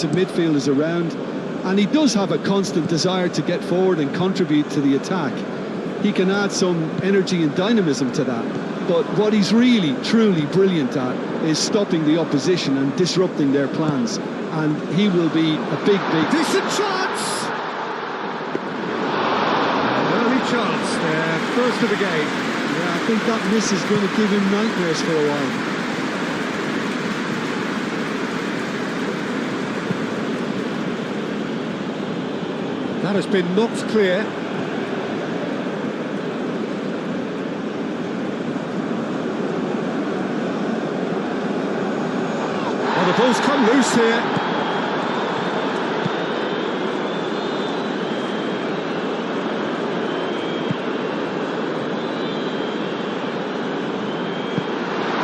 defensive midfielders around, and he does have a constant desire to get forward and contribute to the attack. He can add some energy and dynamism to that, but what he's really, truly brilliant at is stopping the opposition and disrupting their plans, and he will be a big decent chance! An early chance there, first of the game. Yeah, I think that miss is going to give him nightmares for a while. That has been knocked clear. Oh, the ball's come loose here.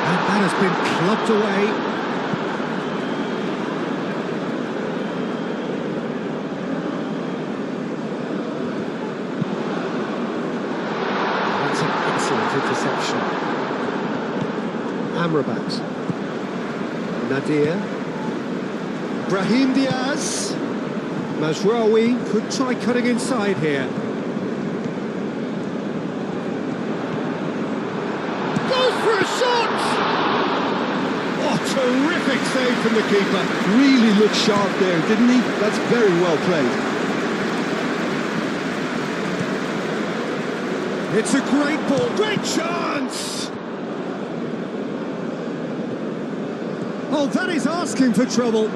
And that has been clubbed away. Interception. Amrabat. Nadir. Brahim Diaz. Mazraoui could try cutting inside here. Goes for a shot! Oh, terrific save from the keeper. Really looked sharp there, didn't he? That's very well played. It's a great ball, great chance! Oh, that is asking for trouble.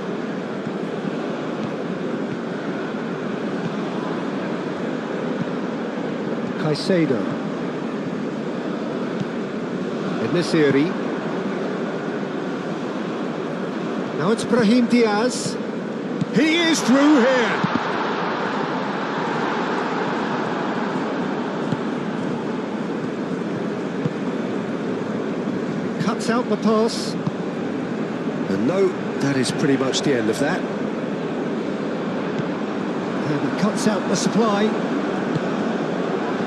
Caicedo. Nesiri. Now it's Brahim Diaz. He is through here. Cuts out the pass. And no, that is pretty much the end of that. And he cuts out the supply.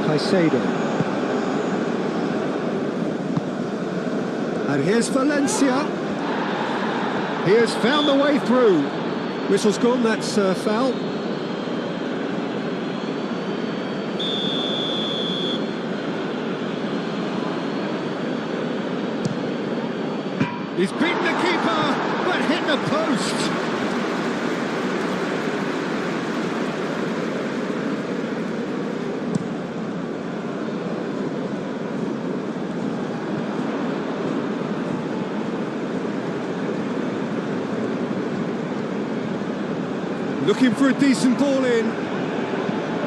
Caicedo. And here's Valencia. He has found the way through. Whistle's gone, that's foul. He's beaten the keeper, but hit the post. Looking for a decent ball in.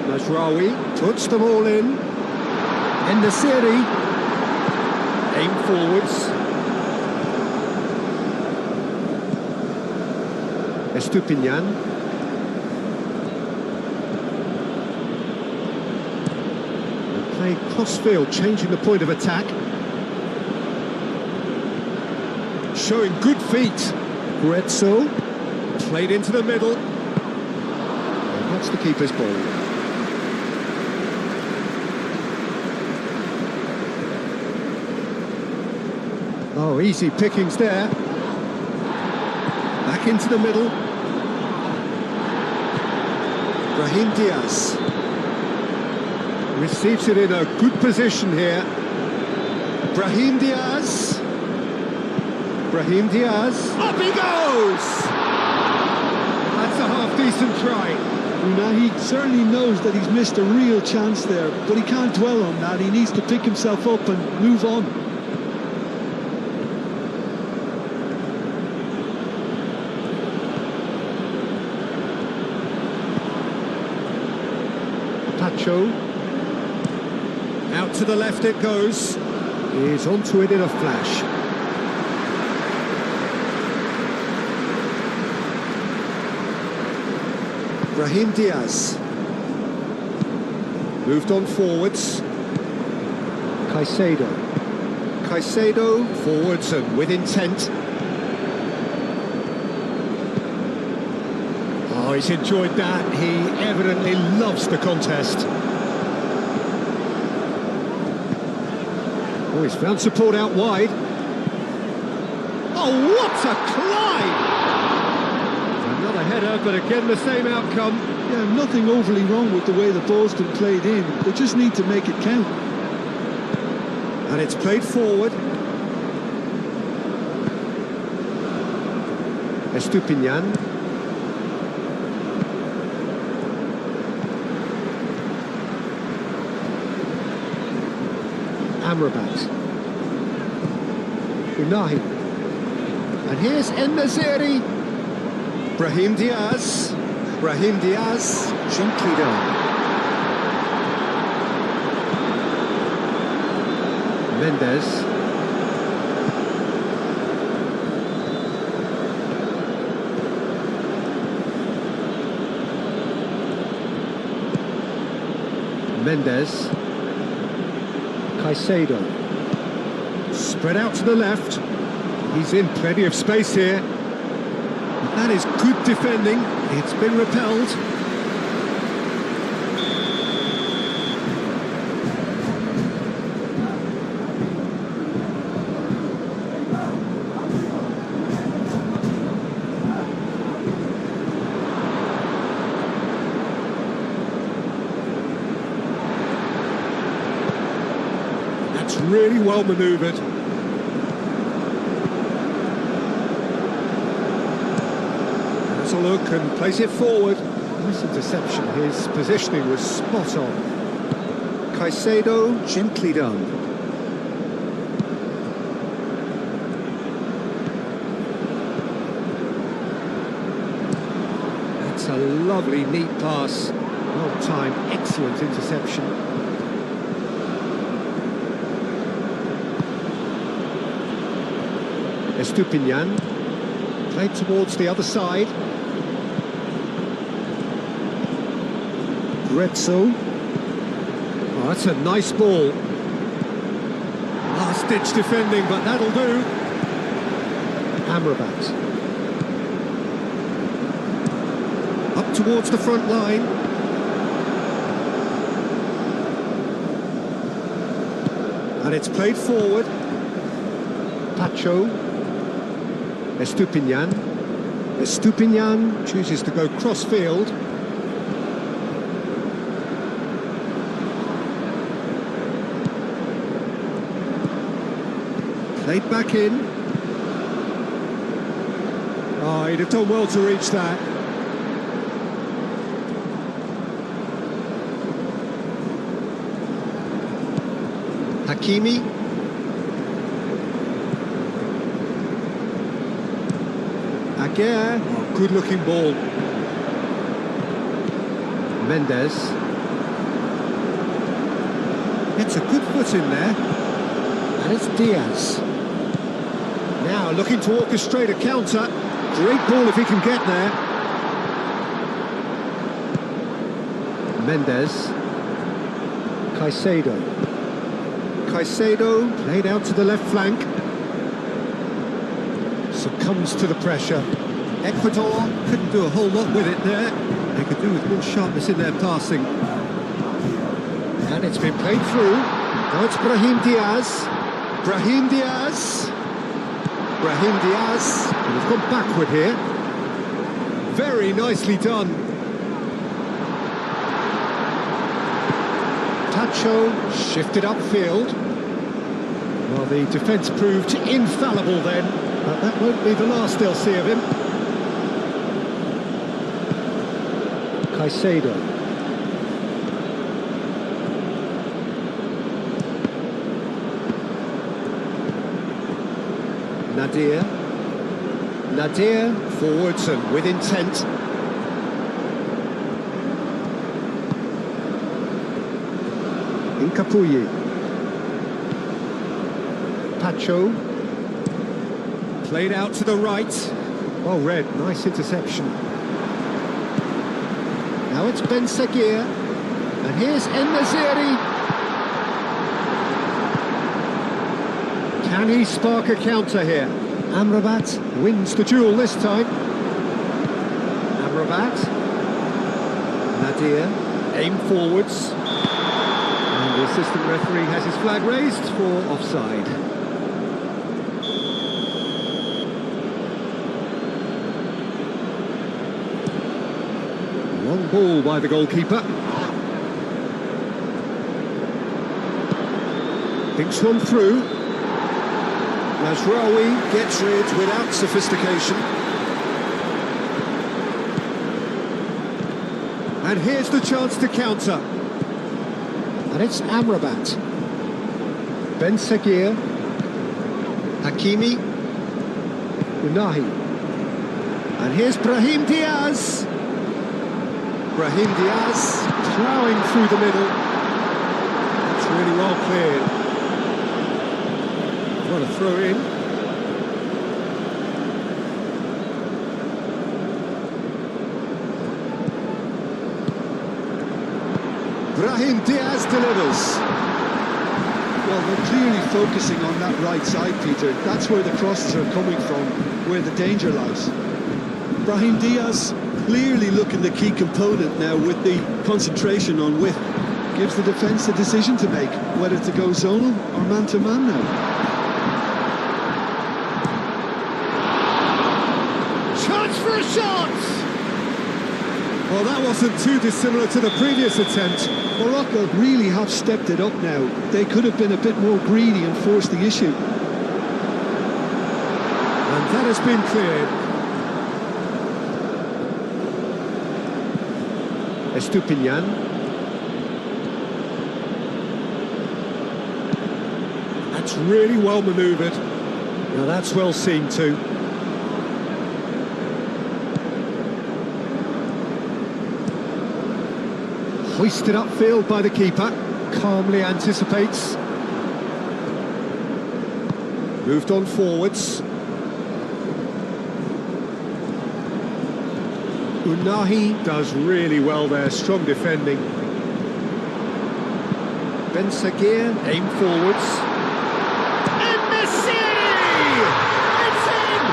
Mazraoui puts the ball in. Nesiri. Aim forwards. Estupinian. And playing cross-field, changing the point of attack. Showing good feet. Guezzo. Played into the middle. And that's the keeper's ball. Oh, easy pickings there. Back into the middle. Brahim Diaz receives it in a good position here. Brahim Diaz. Brahim Diaz. Up he goes! That's a half-decent try. Now, he certainly knows that he's missed a real chance there, but he can't dwell on that. He needs to pick himself up and move on. Pacho. Out to the left it goes. He's onto it in a flash. Brahim Diaz. Moved on forwards. Caicedo. Caicedo forwards and with intent. Oh, he's enjoyed that. He evidently loves the contest. Oh, he's found support out wide. Oh, what a climb! Another the header, but again the same outcome. Yeah, nothing overly wrong with the way the ball's been played in. They just need to make it count. And it's played forward. Estupinian. Amrabat. Unahi. And here's En-Nesyri. Brahim Diaz. Brahim Diaz. Gently done. Mendes. Mendes. Caicedo. Spread out to the left. He's in plenty of space here. That is good defending. It's been repelled. That's really well manoeuvred. Has a look and plays it forward. Nice interception. His positioning was spot on. Caicedo, gently done. That's a lovely, neat pass. Well timed, excellent interception. Estupinian. Played towards the other side. Retzel. Oh, that's a nice ball. Last-ditch defending, but that'll do. Amrabat. Up towards the front line. And it's played forward. Pacho. Estupinian. Estupinian chooses to go cross-field. Played back in. Oh, he'd have done well to reach that. Hakimi. Aguirre. Oh, good-looking ball. Mendes. Gets a good foot in there. And it's Diaz. Now looking to orchestrate a counter. Great ball if he can get there. Mendes. Caicedo. Caicedo played out to the left flank. Succumbs to the pressure. Ecuador couldn't do a whole lot with it there. They could do with more sharpness in their passing. And it's been played through. Now it's Brahim Diaz. Brahim Diaz. Brahim Diaz. And we've gone backward here. Very nicely done. Pacho shifted upfield. Well, the defence proved infallible then, but that won't be the last they'll see of him. Caicedo. Nadir. Nadir forwards and with intent. Incapuyi. Pacho. Played out to the right. Well read, nice interception. Now it's Ben Seguir. And here's En-Nesyri. Can he spark a counter here? Amrabat wins the duel this time. Amrabat. Nadir. Aim forwards. And the assistant referee has his flag raised for offside. Long ball by the goalkeeper. Thinks one through. Mazraoui gets rid without sophistication. And here's the chance to counter. And it's Amrabat. Ben Seguir. Hakimi. Unahi. And here's Brahim Diaz. Brahim Diaz ploughing through the middle. It's really well cleared. What a throw in. Brahim Diaz delivers. Well, they're clearly focusing on that right side, Peter. That's where the crosses are coming from, where the danger lies. Brahim Diaz clearly looking the key component now with the concentration on width. Gives the defence a decision to make, whether to go zonal or man-to-man now. Chance for a shot! Well, that wasn't too dissimilar to the previous attempt. Morocco really have stepped it up now. They could have been a bit more greedy and forced the issue. And that has been cleared. Estupinian. That's really well manoeuvred. Now that's well seen too. Hoisted upfield by the keeper, calmly anticipates. Moved on forwards. Unahi does really well there, strong defending. Ben Seguir, aim forwards. And Messi! It's in!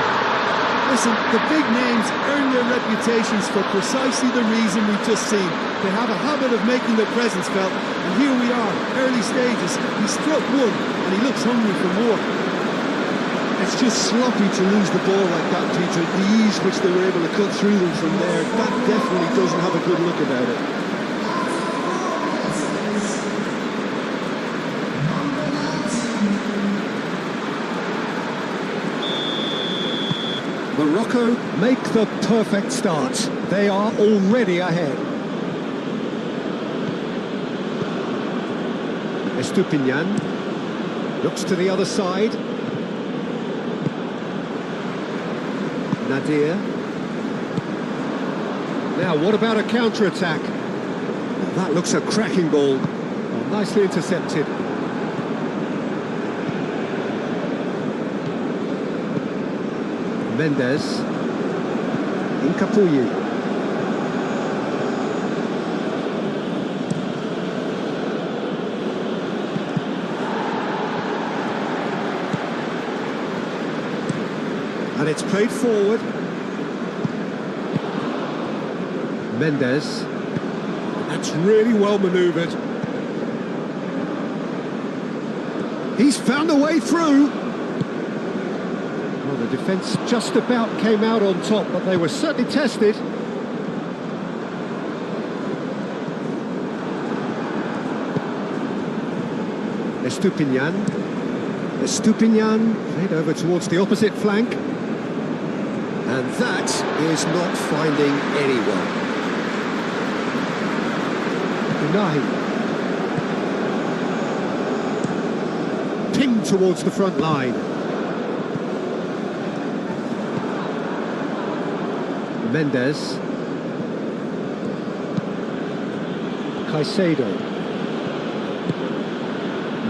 Listen, the big names earn their reputations for precisely the reason we've just seen. They have a habit of making their presence felt, and here we are, early stages. He struck one, and he looks hungry for more. It's just sloppy to lose the ball like that, Peter. The ease which they were able to cut through them from there, that definitely doesn't have a good look about it. Morocco make the perfect start. They are already ahead. Estupinian looks to the other side. Nadir. Now, what about a counter-attack? That looks a cracking ball. Oh, nicely intercepted. Mendes. Incapuyi. And it's played forward. Mendes. That's really well manoeuvred. He's found a way through. Well, the defence just about came out on top, but they were certainly tested. Estupinian. Estupinian played over towards the opposite flank. And that is not finding anyone. Unahi. Pinged towards the front line. Mendes. Caicedo.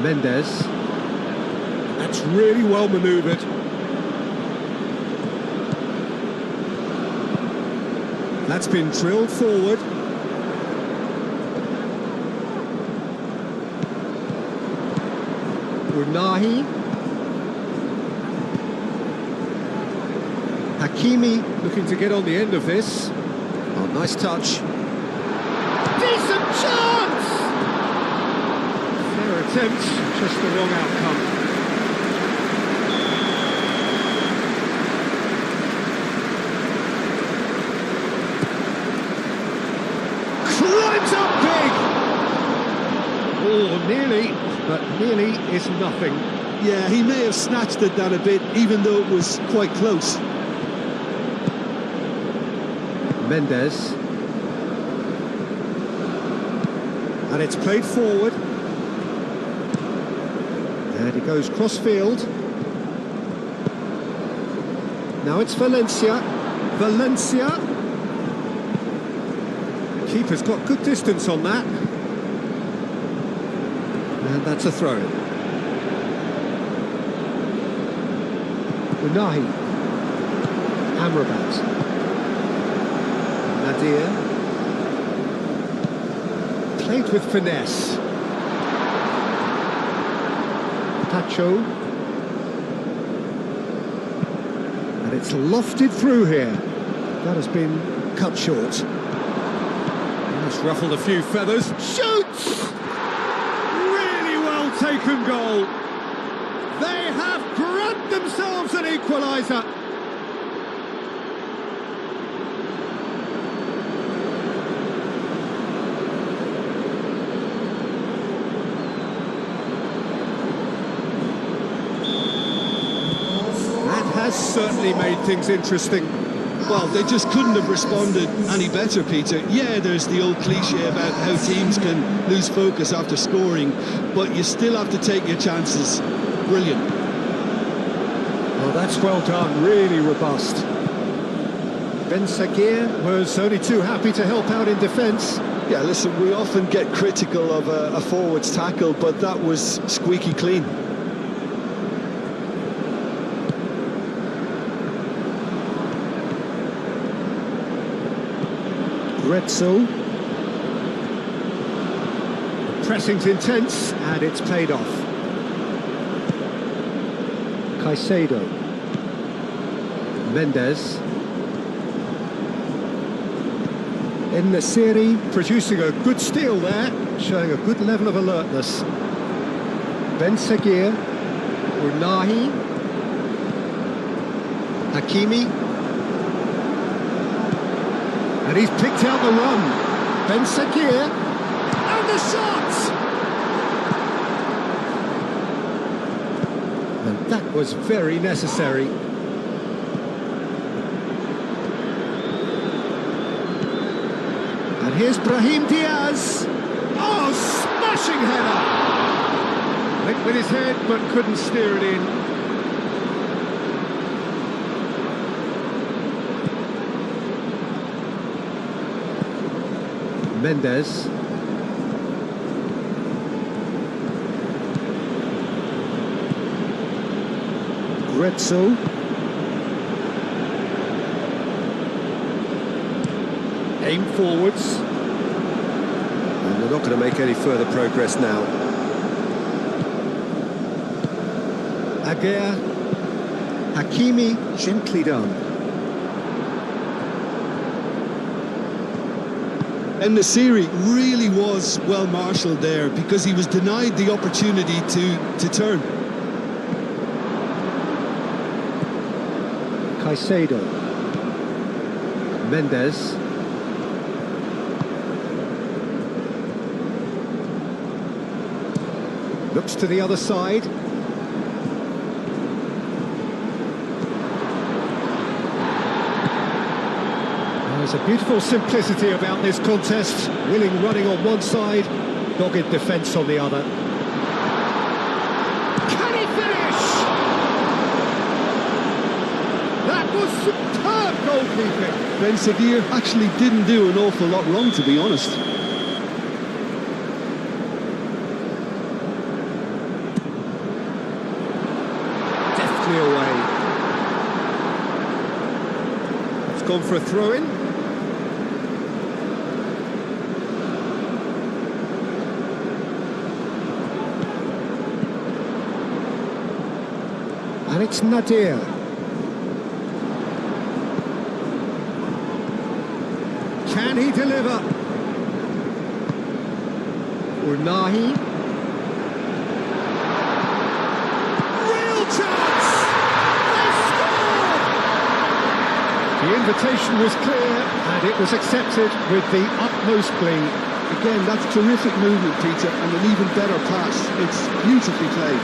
Mendes. That's really well manoeuvred. That's been drilled forward. Unahi. Hakimi looking to get on the end of this. Oh, nice touch. Decent chance! Fair attempt, just the wrong outcome. Well, nearly, but nearly is nothing. Yeah, he may have snatched at that a bit, even though it was quite close. Mendes. And it's played forward. And he goes cross-field. Now it's Valencia. Valencia. Keeper's got good distance on that. And that's a throw. Unahi. Amrabat. Nadir. Played with finesse. Pacho. And it's lofted through here. That has been cut short. It's ruffled a few feathers. Shoots! Really well taken goal. They have grabbed themselves an equaliser. Certainly made things interesting. Well, they just couldn't have responded any better, Peter. Yeah, there's the old cliche about how teams can lose focus after scoring, but you still have to take your chances. Brilliant. Well, that's well done, really robust. Ben Sagir was only too happy to help out in defence. Yeah, listen, we often get critical of a forward's tackle, but that was squeaky clean. Retzel. The pressing's intense and it's paid off. Caicedo. Mendes. En-Nesyri producing a good steal there, showing a good level of alertness. Ben Sagir. Unahi. Hakimi. And he's picked out the run. Ben Sagir. And the shot! And that was very necessary. And here's Brahim Diaz. Oh, smashing header! Went with his head, but couldn't steer it in. Mendes. Retzel. Aim forwards. And they're not going to make any further progress now. Aguirre. Hakimi, gently done. En-Nesyri really was well marshalled there because he was denied the opportunity to turn. Caicedo. Mendes. Looks to the other side. There's a beautiful simplicity about this contest. Willing running on one side, dogged defence on the other. Can he finish? That was superb goalkeeping. Ben Sagir actually didn't do an awful lot wrong, to be honest. Deftly away. It's gone for a throw-in. And it's Nadir. Can he deliver? Unahi. Real chance! They scored! The invitation was clear and it was accepted with the utmost glee. Again, that's terrific movement, Peter, and an even better pass. It's beautifully played.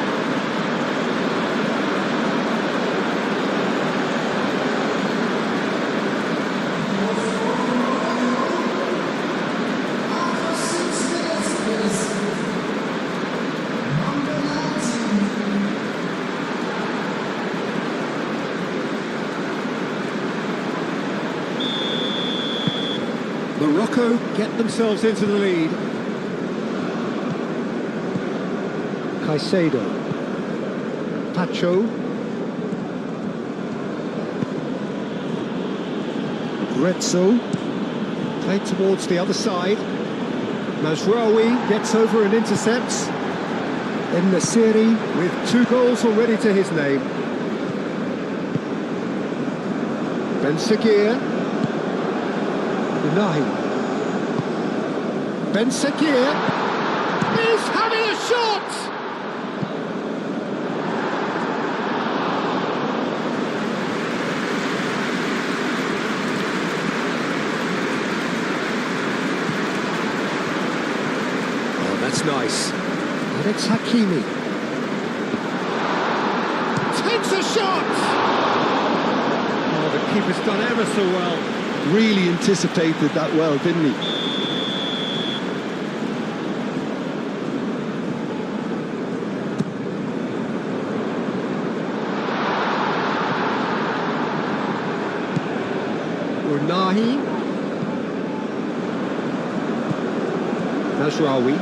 Morocco get themselves into the lead. Caicedo. Pacho. Grezzo. Played towards the other side. Mazraoui gets over and intercepts. En Nassiri with 2 goals already to his name. Ben Seguir. Unahi. Ben Seguir is having a shot! Oh, that's nice. And it's Hakimi. Takes a shot! Oh, the keeper's done ever so well. Really anticipated that well, didn't he? Unahi. Mazraoui.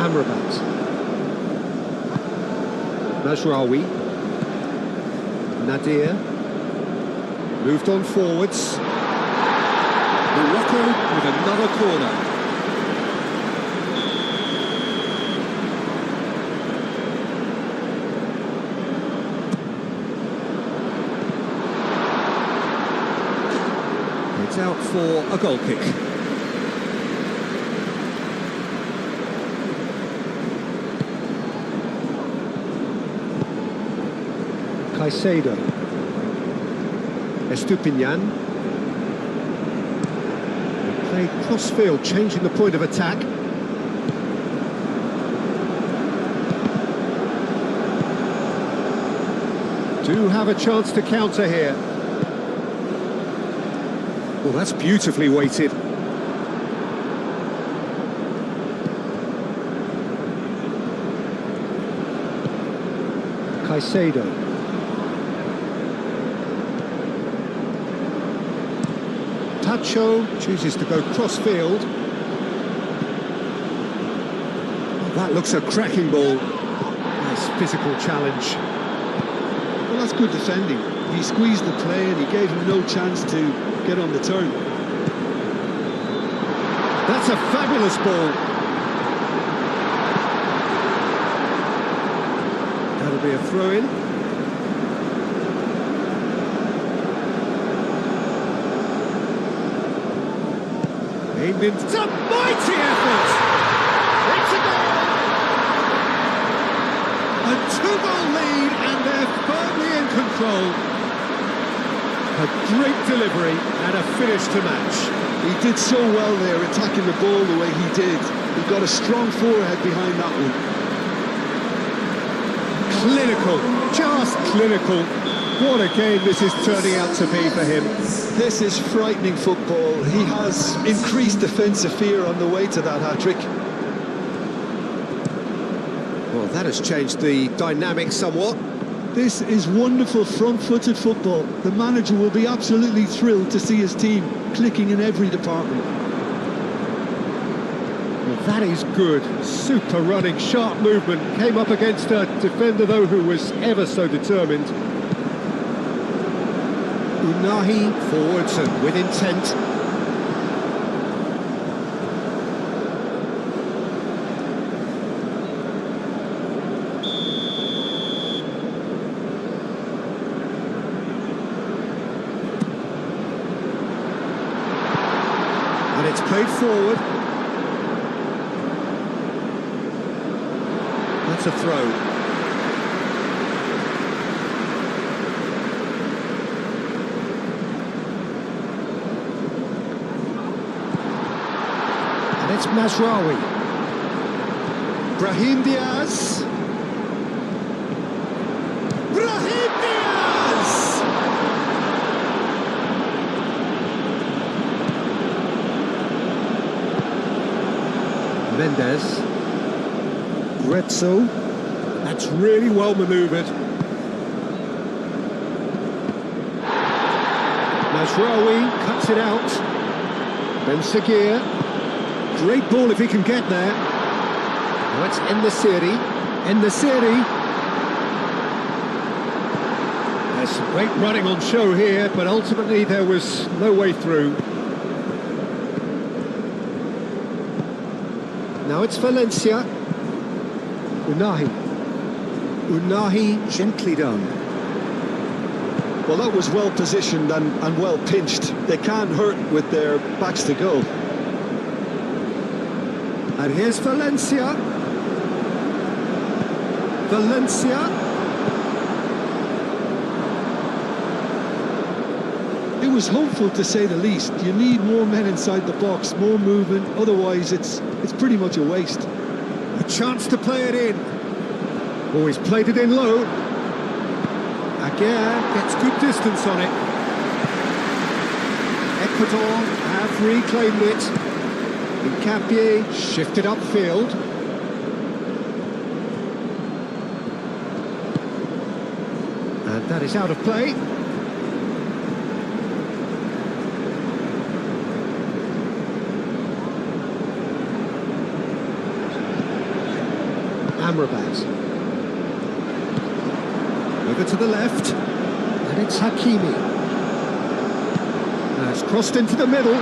Amrabat. Mazraoui. Nadir. Moved on forwards. Morocco with another corner. It's out for a goal kick. Caicedo. Estupinian. Played cross-field, changing the point of attack. Do have a chance to counter here. Well, that's beautifully weighted. Caicedo. Pacho chooses to go cross-field. Oh, that looks a cracking ball. Nice physical challenge. Well, that's good defending. He squeezed the play and he gave him no chance to get on the turn. That's a fabulous ball. That'll be a throw-in. Aimed in. It's a mighty effort! It's a goal! A 2-goal lead and they're firmly in control. A great delivery and a finish to match. He did so well there, attacking the ball the way he did. He got a strong forehead behind that one. Clinical, just clinical. What a game this is turning out to be for him. This is frightening football. He has increased defensive fear on the way to that hat-trick. Well, that has changed the dynamic somewhat. This is wonderful front-footed football. The manager will be absolutely thrilled to see his team clicking in every department. Well, that is good. Super running, sharp movement. Came up against a defender, though, who was ever so determined. Unahi forwards and with intent. And it's played forward. That's a throw. And it's Mazraoui. Brahim Diaz. Brahim Diaz! Mendes. Grezzo. That's really well manoeuvred. Mazraoui cuts it out. Ben Seguir. Great ball if he can get there. Now it's En-Nesyri. En-Nesyri. There's some great running on show here, but ultimately there was no way through. Now it's Valencia. Unahi. Unahi, gently done. Well, that was well positioned and well pinched. They can't hurt with their backs to go. And here's Valencia. Valencia. It was hopeful, to say the least. You need more men inside the box, more movement. Otherwise, it's pretty much a waste. A chance to play it in. Oh, he's played it in low. Aguirre gets good distance on it. Ecuador have reclaimed it. Hincapié shifted upfield. And that is out of play. Amrabat. Over to the left. And it's Hakimi. That's crossed into the middle.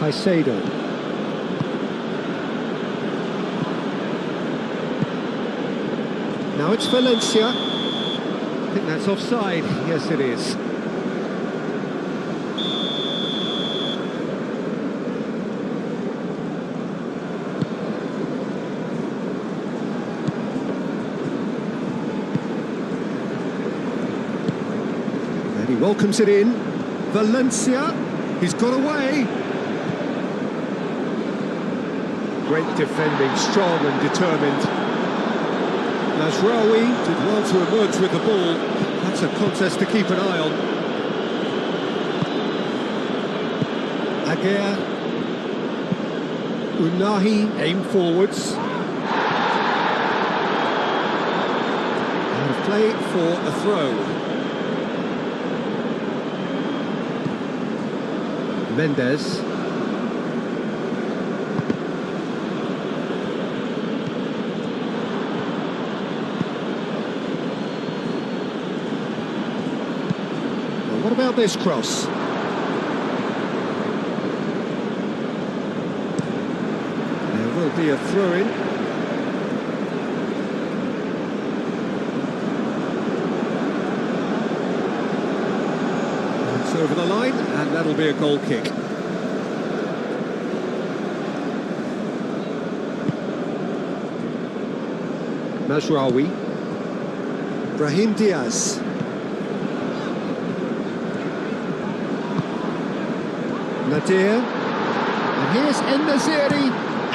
Caicedo. Now it's Valencia. I think that's offside. Yes, it is. And he welcomes it in. Valencia. He's got away. Great defending, strong and determined. Mazraoui did well to emerge with the ball. That's a contest to keep an eye on. Aguirre. Unahi aim forwards. And play for a throw. Mendes. What about this cross? There will be a throw-in. It's over the line, and that'll be a goal kick. Mazraoui. Brahim Diaz. Nadir, and here's En-Nesyri.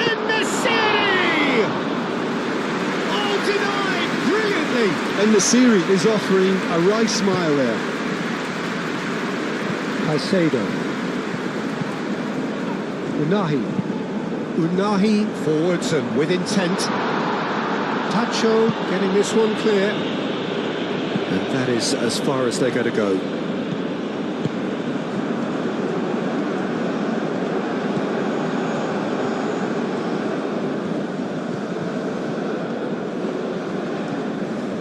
En-Nesyri! Oh, denied brilliantly. En-Nesyri is offering a right smile there. Caicedo. Unahi. Unahi forwards and with intent. Tacho getting this one clear. And that is as far as they're going to go.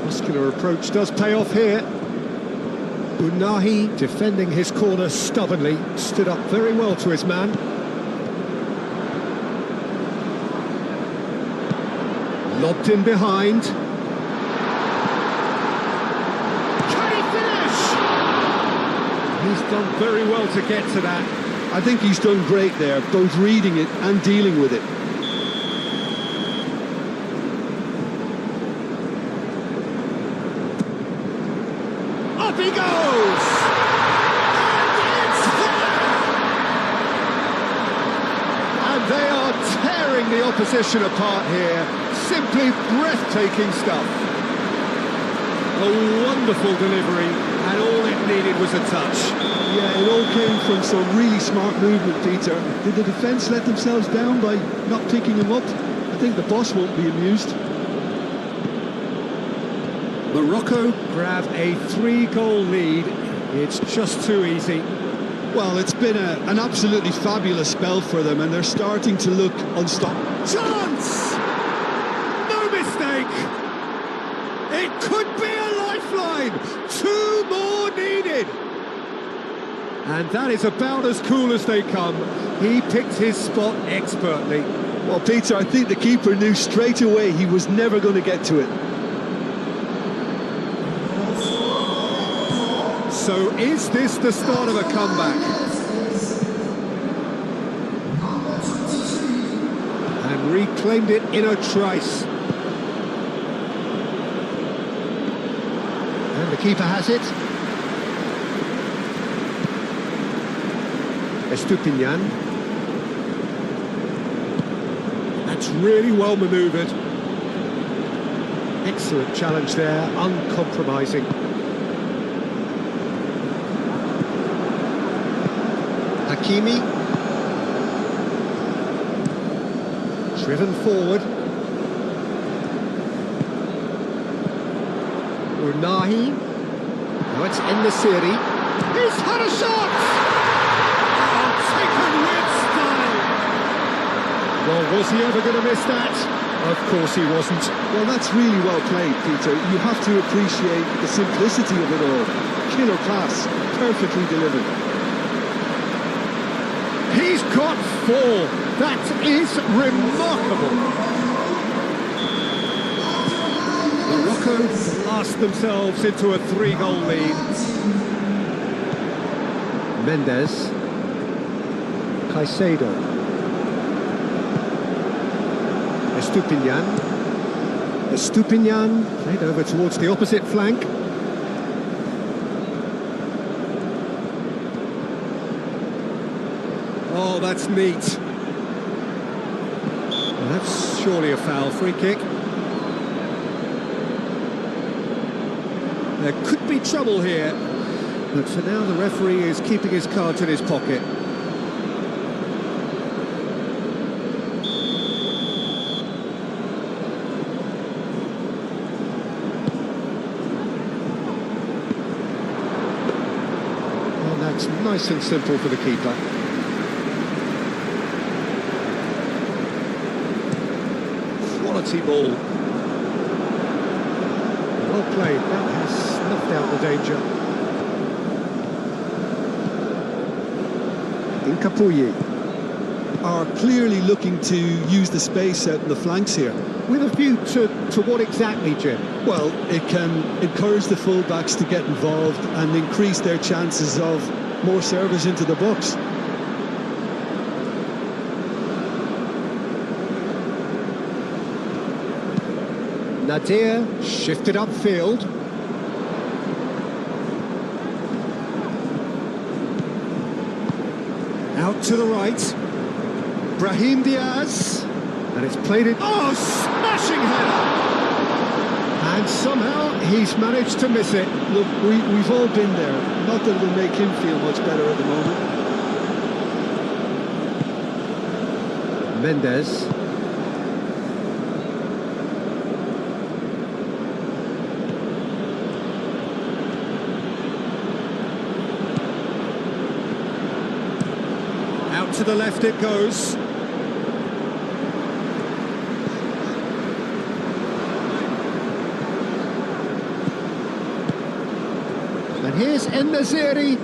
Muscular approach does pay off here. Unahi defending his corner stubbornly, stood up very well to his man. Lobbed in behind. Can he finish? He's done very well to get to that. I think he's done great there, both reading it and dealing with it. he goes! And it's there! And they are tearing the opposition apart here. Simply breathtaking stuff. A wonderful delivery, and all it needed was a touch. Yeah, it all came from some really smart movement, Peter. Did the defence let themselves down by not picking him up? I think the boss won't be amused. Morocco grab a 3-goal lead. It's just too easy. Well, it's been an absolutely fabulous spell for them, and they're starting to look unstoppable. Chance! No mistake! It could be a lifeline! 2 more needed! And that is about as cool as they come. He picked his spot expertly. Well, Peter, I think the keeper knew straight away he was never going to get to it. So is this the start of a comeback? And reclaimed it in a trice. And the keeper has it. Estupinian. That's really well manoeuvred. Excellent challenge there, uncompromising. Hakimi. Driven forward. Unahi. Now it's En-Nesyri. He's had a shot! Oh, taken with style! Well, was he ever going to miss that? Of course he wasn't. Well, that's really well played, Peter. You have to appreciate the simplicity of it all. Killer pass, perfectly delivered. He's got 4. That is remarkable. Morocco blast themselves into a 3-goal lead. Mendes. Caicedo. Estupinian played over towards the opposite flank. Oh, that's neat. Well, that's surely a foul. Free kick. There could be trouble here, but for now the referee is keeping his cards in his pocket. And that's nice and simple for the keeper. Quality ball. Well played, that has snuffed out the danger. Incapuyi are clearly looking to use the space out in the flanks here. with a view to what exactly, Jim? Well, it can encourage the full-backs to get involved and increase their chances of more service into the box. Nadir shifted upfield. Out to the right. Brahim Diaz. And it's played it. Oh, smashing header! And somehow he's managed to miss it. Look, we've all been there. Not that it'll make him feel much better at the moment. Mendes. Out to the left it goes. And here's En-Nesyri.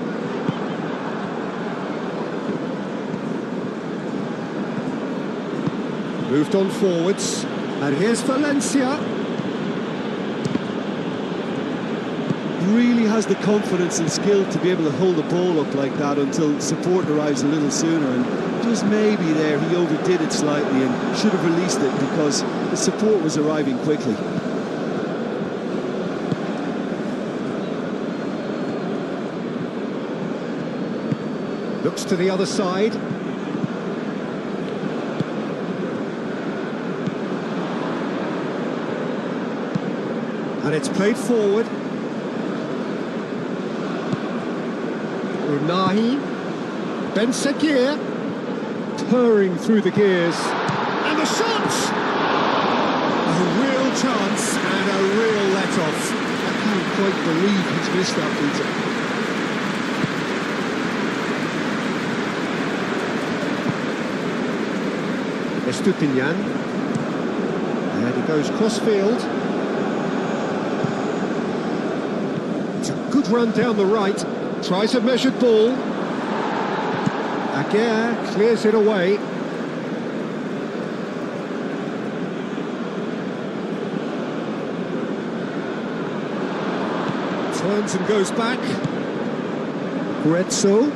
Moved on forwards. And here's Valencia. Really has the confidence and skill to be able to hold the ball up like that until support arrives a little sooner, and just maybe there he overdid it slightly and should have released it because the support was arriving quickly. Looks to the other side. And it's played forward. Unahi. Ben Sekir. Purring through the gears. And the shot! A real chance and a real let-off. I can't quite believe he's missed that, Peter. Estupinian. And he goes cross-field. It's a good run down the right. Tries a measured ball. Aguirre clears it away. Turns and goes back. Grezzo.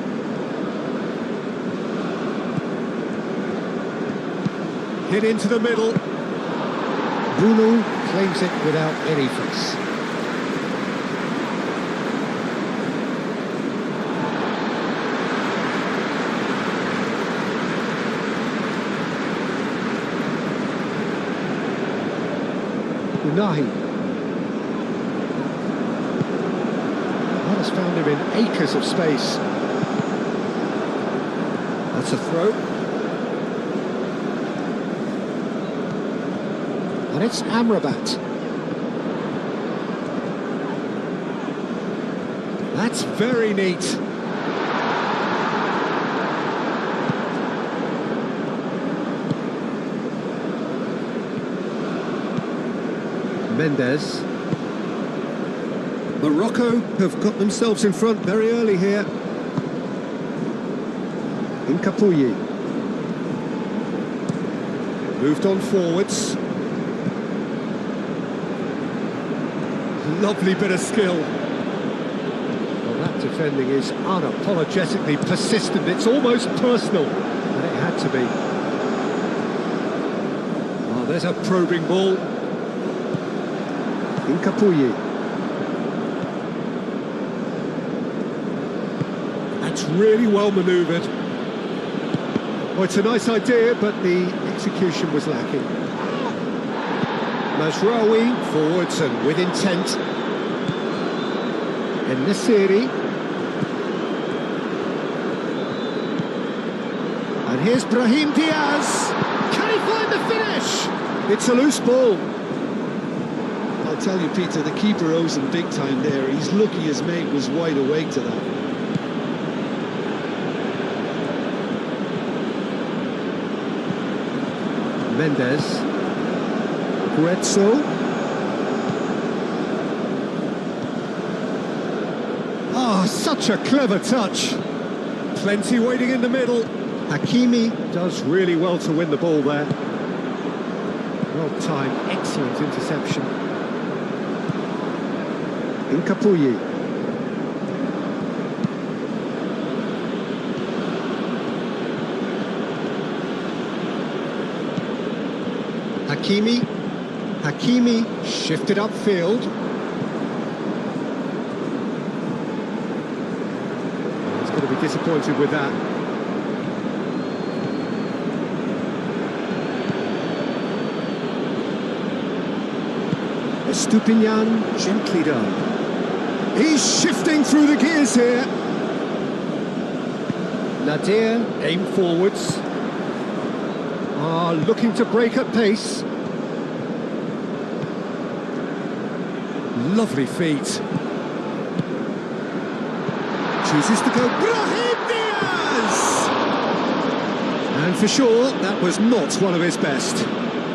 Hit into the middle. Bruno claims it without any fuss. Unahi. That has found him in acres of space. That's a throw. And it's Amrabat. That's very neat. Mendes. Morocco have got themselves in front very early here. Incapuyi. Moved on forwards. Lovely bit of skill. Well, that defending is unapologetically persistent. It's almost personal. And it had to be. Oh, there's a probing ball. Incapuyi. That's really well manoeuvred. Well, it's a nice idea, but the execution was lacking. Mazraoui forwards and with intent. And Nasiri. And here's Brahim Diaz. Can he find the finish? It's a loose ball. I'll tell you, Peter, the keeper owes him big time there. He's lucky his mate was wide awake to that. Mendes. Grezzo. Ah, such a clever touch. Plenty waiting in the middle. Hakimi does really well to win the ball there. Well timed, excellent interception. Incapuyi. Hakimi shifted upfield. He's going to be disappointed with that. Estupinian, gently done. He's shifting through the gears here. Nadir, aim forwards. Looking to break at pace. Lovely feet. Chooses to go Brahim Diaz! And for sure, that was not one of his best.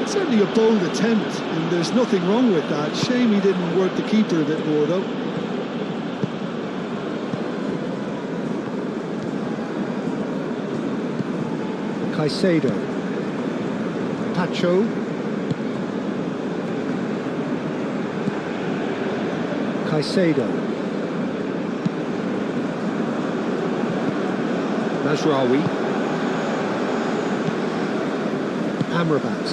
It's certainly a bold attempt, and there's nothing wrong with that. Shame he didn't work the keeper a bit more, though. Caicedo. Pacho. Caicedo. Mazraoui. Amrabat.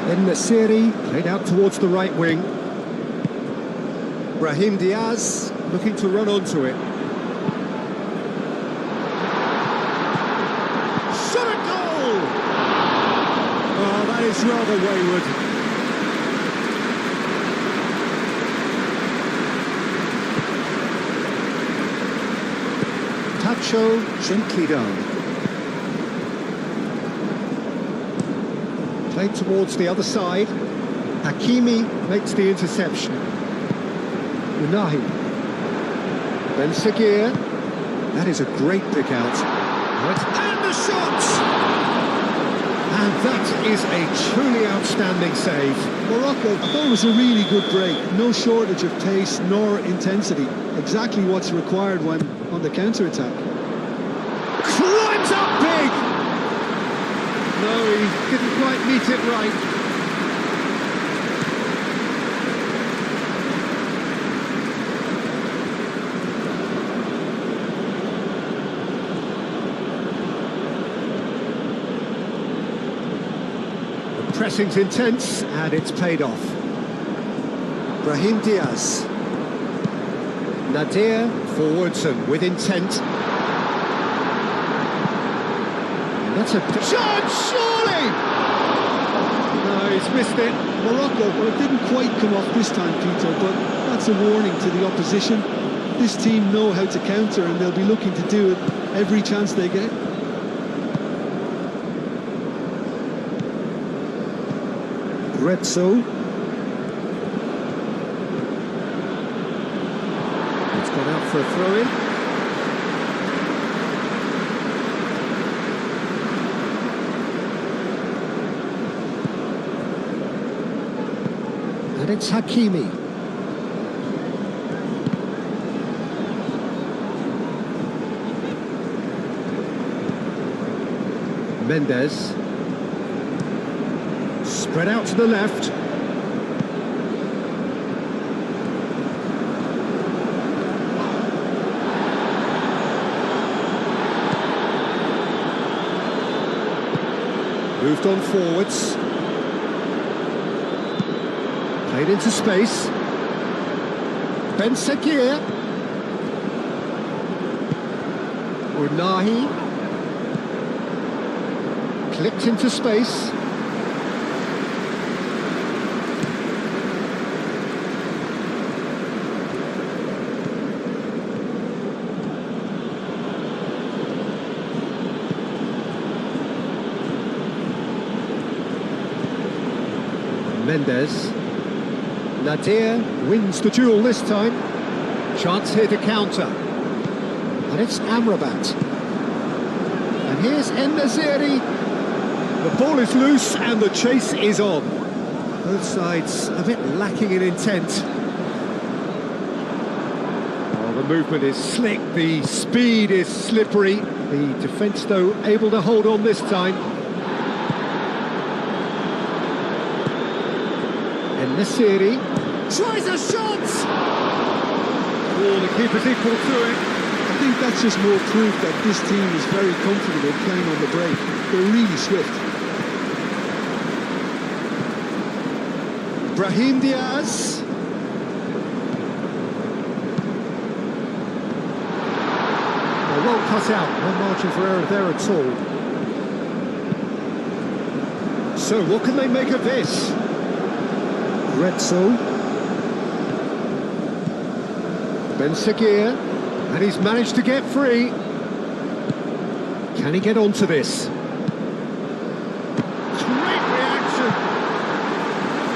Then Nasiri, played out towards the right wing. Brahim Diaz, looking to run onto it. was rather wayward. Tacho gently down. Played towards the other side. Hakimi makes the interception. Unahi. Ben Seguir. That is a great pick out. And the shot! And that is a truly outstanding save. Morocco, I thought it was a really good break. No shortage of pace nor intensity. Exactly what's required when on the counter-attack. Climbs up big! No, he didn't quite meet it right. Pressing's intense, and it's paid off. Brahim Diaz. Nadir forwards and with intent. And that's a shot, surely! No, he's missed it. Morocco, well, it didn't quite come off this time, Peter, but that's a warning to the opposition. This team know how to counter, and they'll be looking to do it every chance they get. Retso. It's gone out for a throw-in. And it's Hakimi. Mendes. Spread out to the left. Moved on forwards. Played into space. Ben Seguir. Unahi. Clipped into space. Mendes. Nadir wins the duel this time. Chance here to counter. And it's Amrabat. And here's En-Nesyri. The ball is loose and the chase is on. Both sides a bit lacking in intent. Oh, the movement is slick, the speed is slippery. The defence, though, able to hold on this time. En-Nesyri tries a shot! Oh, the keeper's equal to it. I think that's just more proof that this team is very comfortable playing on the break. They're really swift. Brahim Diaz. Well cut out, no margin for error there at all. So, what can they make of this? Retso. Ben Seguir, and he's managed to get free. Can he get onto this? Great reaction!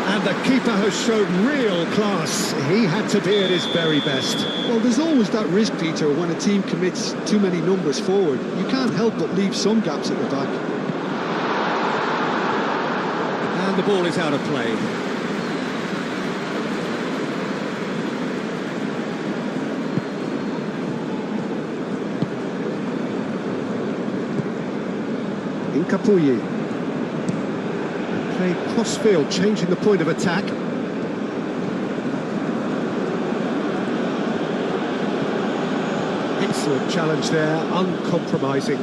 And the keeper has shown real class. He had to be at his very best. Well, there's always that risk, Peter, when a team commits too many numbers forward. You can't help but leave some gaps at the back. And the ball is out of play. Incapuyi. Played cross-field, changing the point of attack. Excellent challenge there, uncompromising.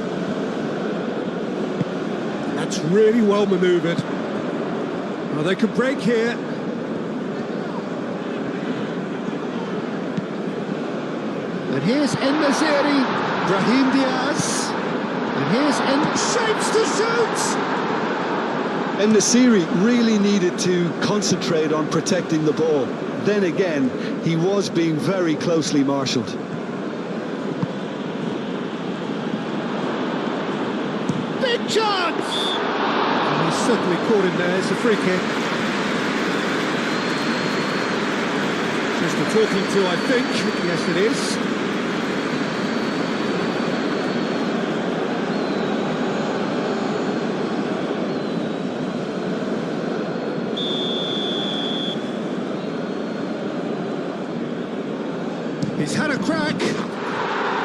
That's really well manoeuvred. Well, they could break here. And here's En-Nesyri, Brahim Diaz. And here's shapes to shoot! En-Nesyri really needed to concentrate on protecting the ball. Then again, he was being very closely marshalled. Big chance! And he's certainly caught him there. It's a free kick. Just a talking to, I think. Yes, it is. He's had a crack.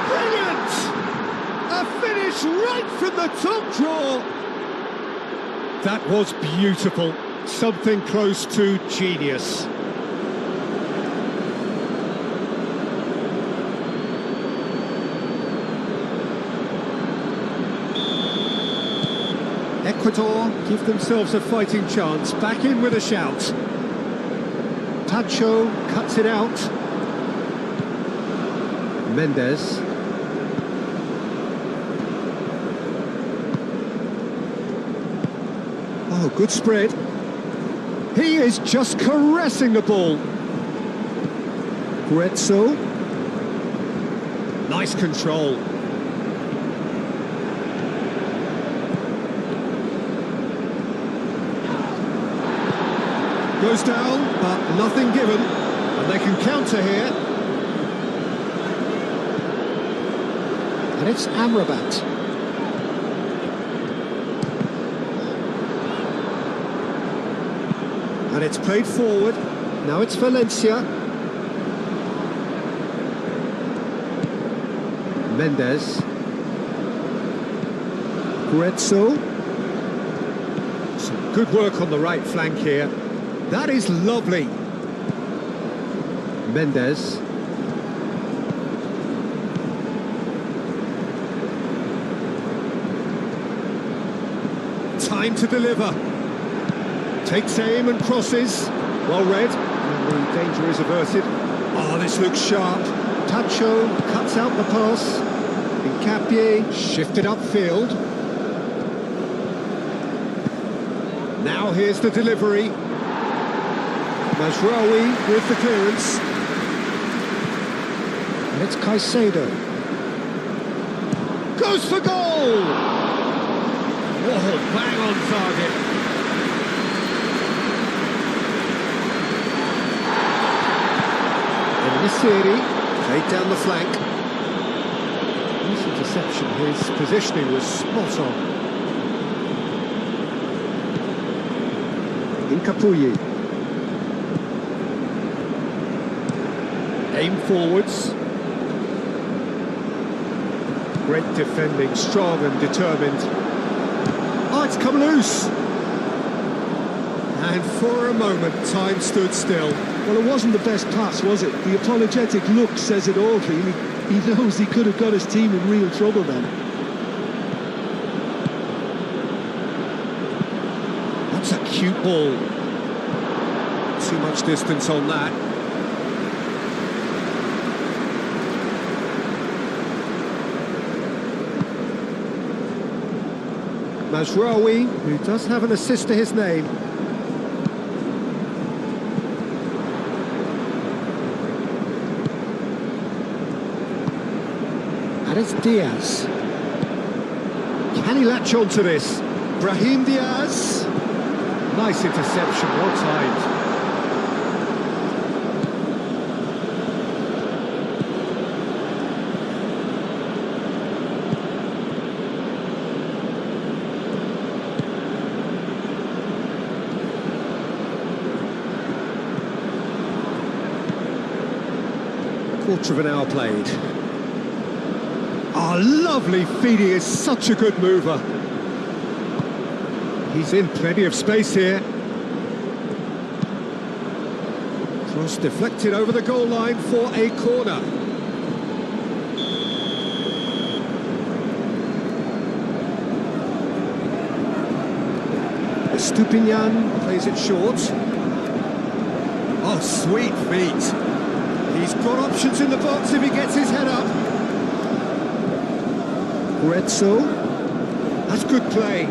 Brilliant! A finish right from the top draw. That was beautiful. Something close to genius. Ecuador give themselves a fighting chance. Back in with a shout. Tacho cuts it out. Mendes. Oh, good spread. He is just caressing the ball. Guetzel. Nice control. Goes down, but nothing given. And they can counter here. And it's Amrabat. And it's played forward. Now it's Valencia. Mendes. Guetzel. Some good work on the right flank here. That is lovely. Mendes. Time to deliver. Takes aim and crosses. Well read. And the danger is averted. Oh, this looks sharp. Tacho cuts out the pass. Hincapié shifted upfield. Now here's the delivery. Mazraoui with the clearance. And it's Caicedo. Goes for goal! Whoa, bang on target. En-Nesyri played down the flank. Nice interception. His positioning was spot on. Hincapié. Aim forwards. Great defending, strong and determined. Oh, it's come loose! And for a moment, time stood still. Well, it wasn't the best pass, was it? The apologetic look says it all, really. He knows he could have got his team in real trouble then. That's a cute ball. Too much distance on that. Mazraoui, who does have an assist to his name. And it's Diaz. Can he latch on to this? Brahim Diaz. Nice interception, well timed. Quarter of an hour played. Oh, lovely feed. He is such a good mover. He's in plenty of space here. Cross deflected over the goal line for a corner. Estupinian plays it short. Oh, sweet feet. He's got options in the box if he gets his head up. Guetzel. That's good play.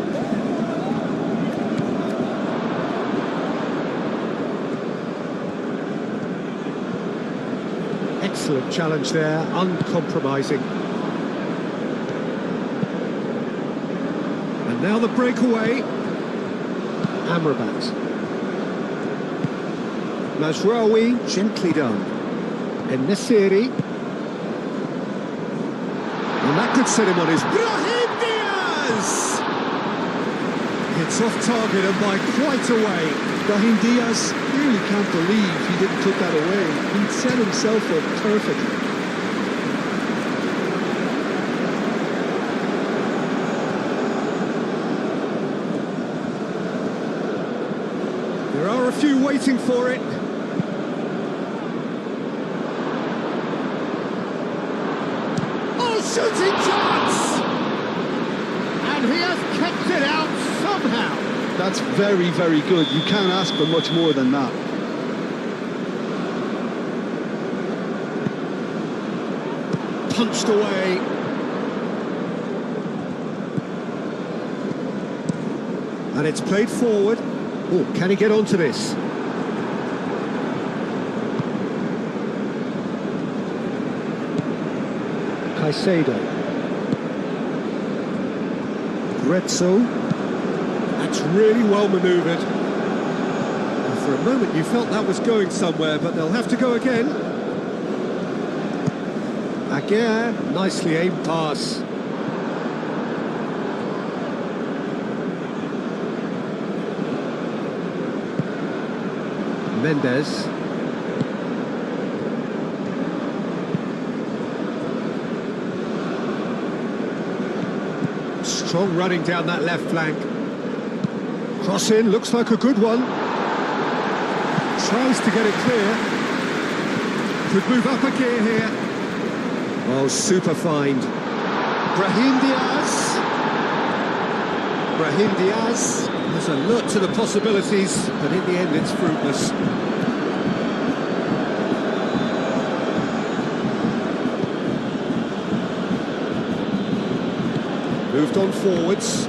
Excellent challenge there, uncompromising. And now the breakaway. Amrabat. Mazraoui, gently done. En-Nesyri. And that could set him on his... Brahim Diaz! It's off target and by quite a way. Brahim Diaz really can't believe he didn't put that away. He set himself up perfectly. There are a few waiting for it. Oh, shooting chance! And he has kept it out somehow. That's very, very good. You can't ask for much more than that. Punched away. And it's played forward. Oh, can he get onto this? Caicedo. Grezzo. That's really well manoeuvred. And for a moment you felt that was going somewhere, but they'll have to go again. Aguirre, nicely aimed pass. Mendes. Strong running down that left flank. Cross in, looks like a good one. Tries to get it clear. Could move up a gear here. Oh, super find. Brahim Diaz. Brahim Diaz has alert to the possibilities, but in the end it's fruitless. Moved on forwards.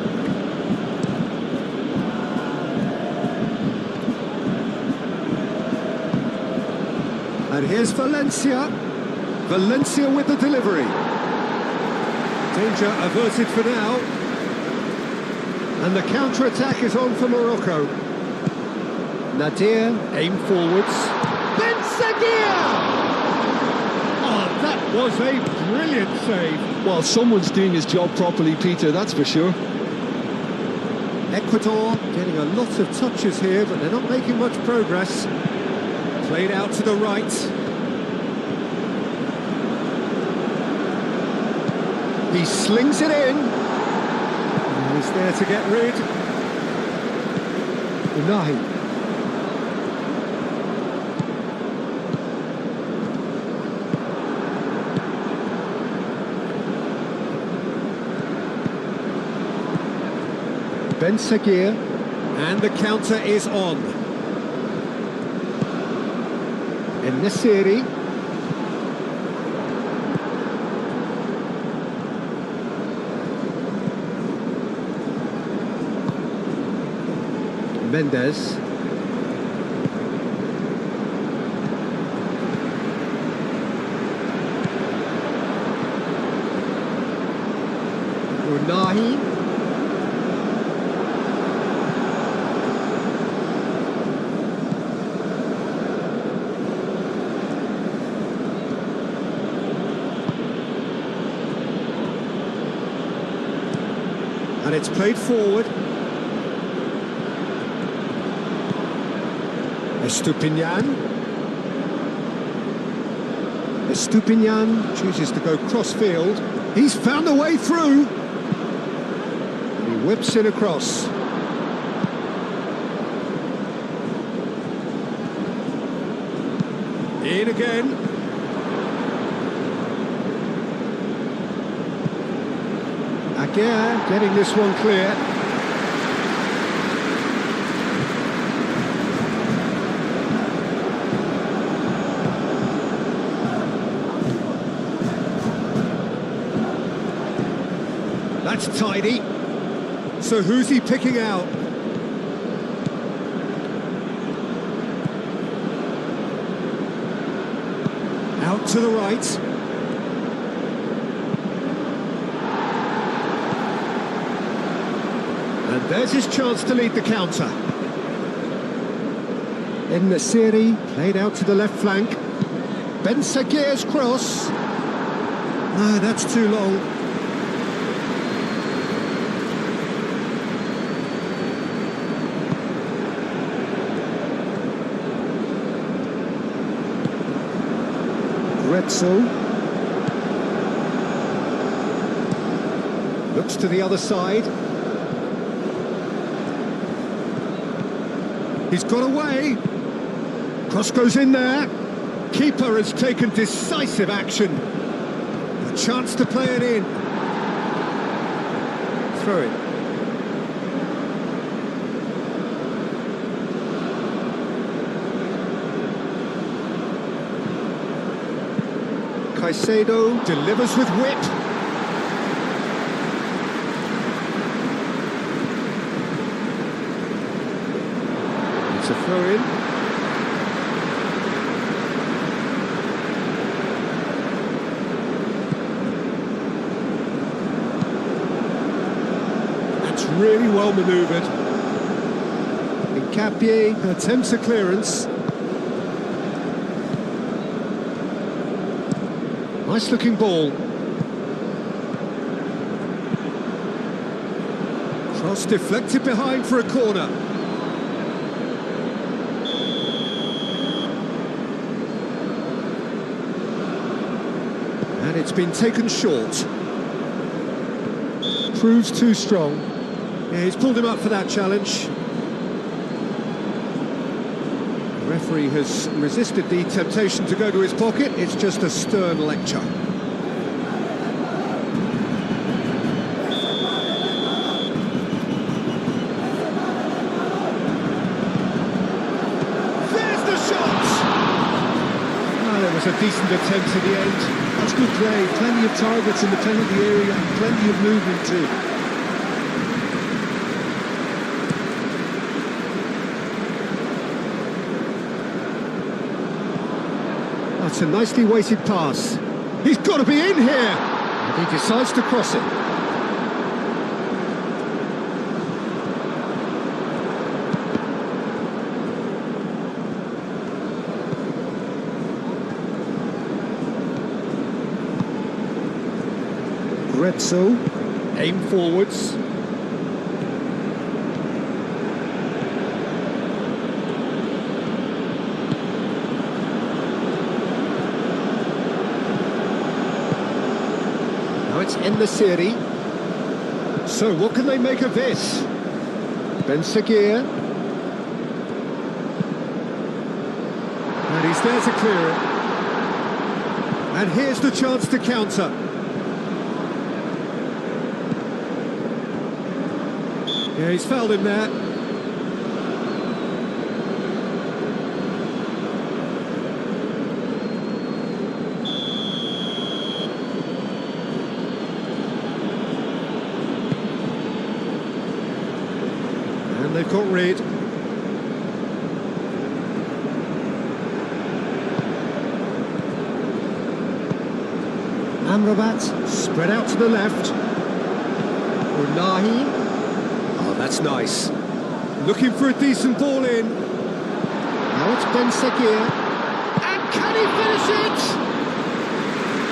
And here's Valencia. Valencia with the delivery. Danger averted for now. And the counter-attack is on for Morocco. Nadir, aim forwards. Ben Seguir! Oh, that was a brilliant save. Well, someone's doing his job properly, Peter, that's for sure. Ecuador getting a lot of touches here, but they're not making much progress. Played out to the right. He slings it in. He's there to get rid. Unahi. Ben Seguir. And the counter is on. En-Nesyri. Mendes. Unahi. And it's played forward. Estupinian chooses to go cross-field. He's found a way through. He whips it across. In again. Aguirre getting this one clear. That's tidy. So who's he picking out? Out out to the right. And there's his chance to lead the counter. In the Siri, played out to the left flank. Ben Sagir's cross. No, that's too long. Retzel. Looks to the other side. He's got away. Cross goes in there. Keeper has taken decisive action. A chance to play it in. Throw it. Caicedo delivers with wit. It's a throw-in. That's really well manoeuvred. Nkapie attempts a clearance. Nice looking ball. Cross deflected behind for a corner. And it's been taken short. Proves too strong. Yeah, he's pulled him up for that challenge. The referee has resisted the temptation to go to his pocket. It's just a stern lecture. There's the shot! Oh, there was a decent attempt at the end. That's good play. Plenty of targets in the penalty area and plenty of movement too. That's a nicely weighted pass. He's got to be in here! And he decides to cross it. Retzel, aim forwards. Now it's in the Siri. So what can they make of this? Ben Sagir. And he's there to clear it. And here's the chance to counter. Yeah, he's fouled him there. And they've got rid. Amrabat spread out to the left. Unahi. Oh, that's nice. Looking for a decent ball in. Now it's Ben Sagir. And can he finish it?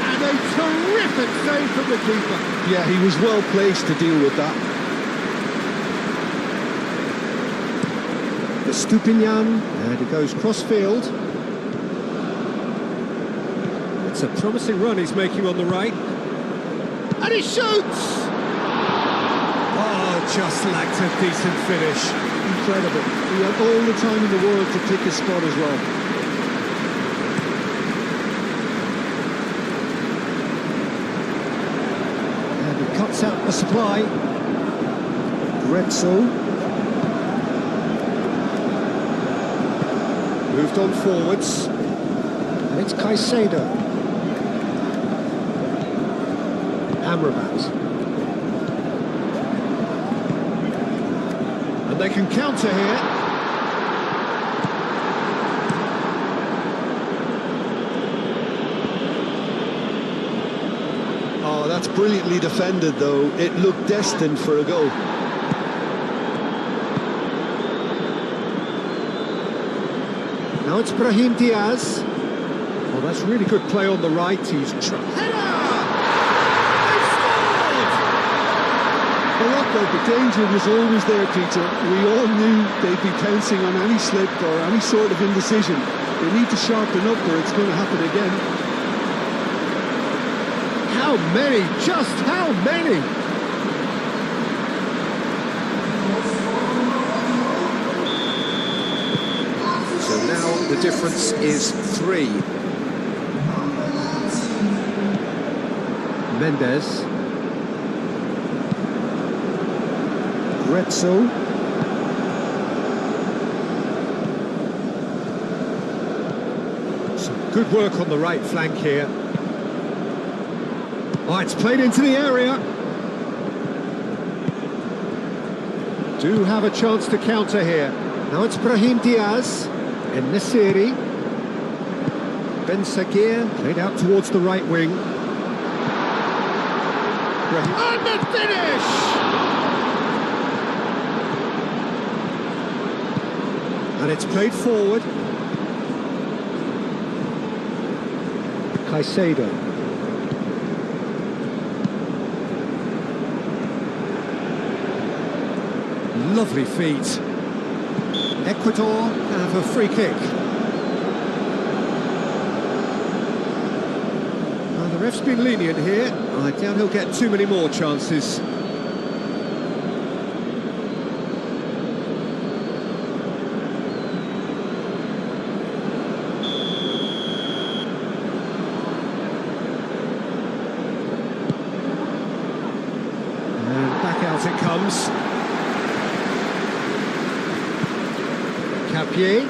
And a terrific save from the keeper. Yeah, he was well placed to deal with that. The Stupinian, and it goes cross-field. It's a promising run he's making on the right. And he shoots! Oh, just lacked a decent finish. Incredible. He had all the time in the world to pick his spot as well. And he cuts out the supply. Retzel. Moved on forwards. And it's Caicedo. Amrabat. And they can counter here. Oh, that's brilliantly defended, though. It looked destined for a goal. Now it's Brahim Diaz. Well, that's really good play on the right. He's header! They've scored! Morocco, the danger was always there, Peter. We all knew they'd be pouncing on any slip or any sort of indecision. They need to sharpen up or it's going to happen again. How many? Just how many? So now the difference is 3. Mendes. Retzo. Some good work on the right flank here. Oh, it's played into the area. Do have a chance to counter here. Now it's Brahim Diaz. And Nesiri. Ben Sagir played out towards the right wing. And the finish! And it's played forward. Caicedo. Lovely feet. Ecuador have a free kick. Well, the ref's been lenient here. I doubt he'll get too many more chances. And back out it comes. Capier.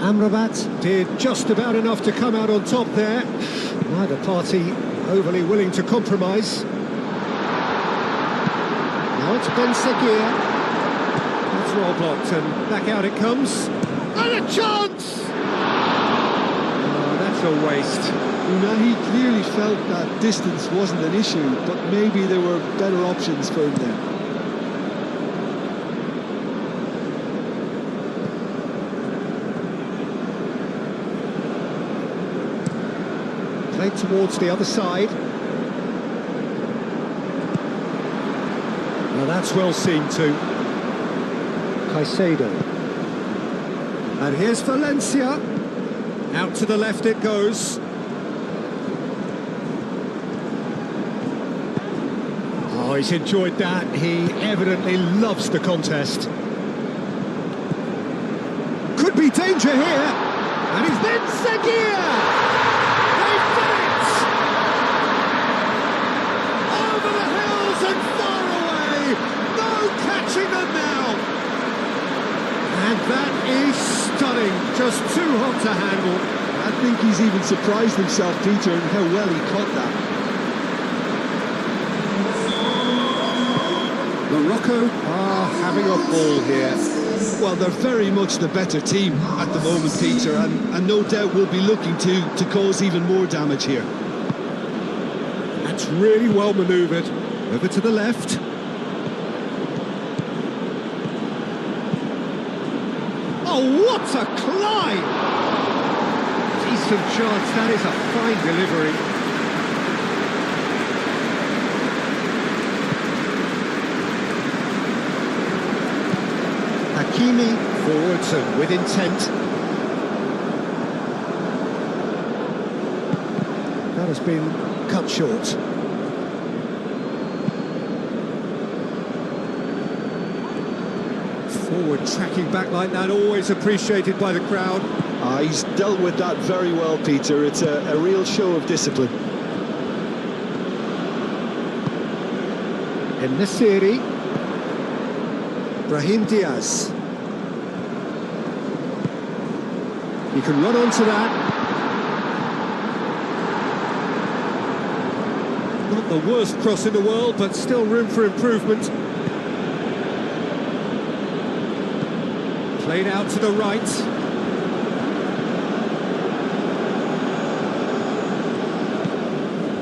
Amrabat did just about enough to come out on top there. Neither party overly willing to compromise. Now it's Ben Sagir. That's well blocked and back out it comes. And a chance! Oh, that's a waste. He clearly felt that distance wasn't an issue, but maybe there were better options for him there. Played towards the other side. Now that's well seen too. Caicedo. And here's Valencia. Out to the left it goes. Oh, he's enjoyed that. He evidently loves the contest. Could be danger here. And he's Ben Sagir! And that is stunning, just too hot to handle. I think he's even surprised himself, Peter, in how well he caught that. Morocco are having a ball here. Well, they're very much the better team at the moment, Peter, and no doubt will be looking to cause even more damage here. That's really well manoeuvred. Over to the left. Oh, what a climb! Decent chance, that is a fine delivery. Hakimi forwards and with intent. That has been cut short. Forward tracking back like that, always appreciated by the crowd. He's dealt with that very well, Peter. It's a real show of discipline. And Nesiri. Brahim Diaz. He can run onto that. Not the worst cross in the world, but still room for improvement. Played out to the right.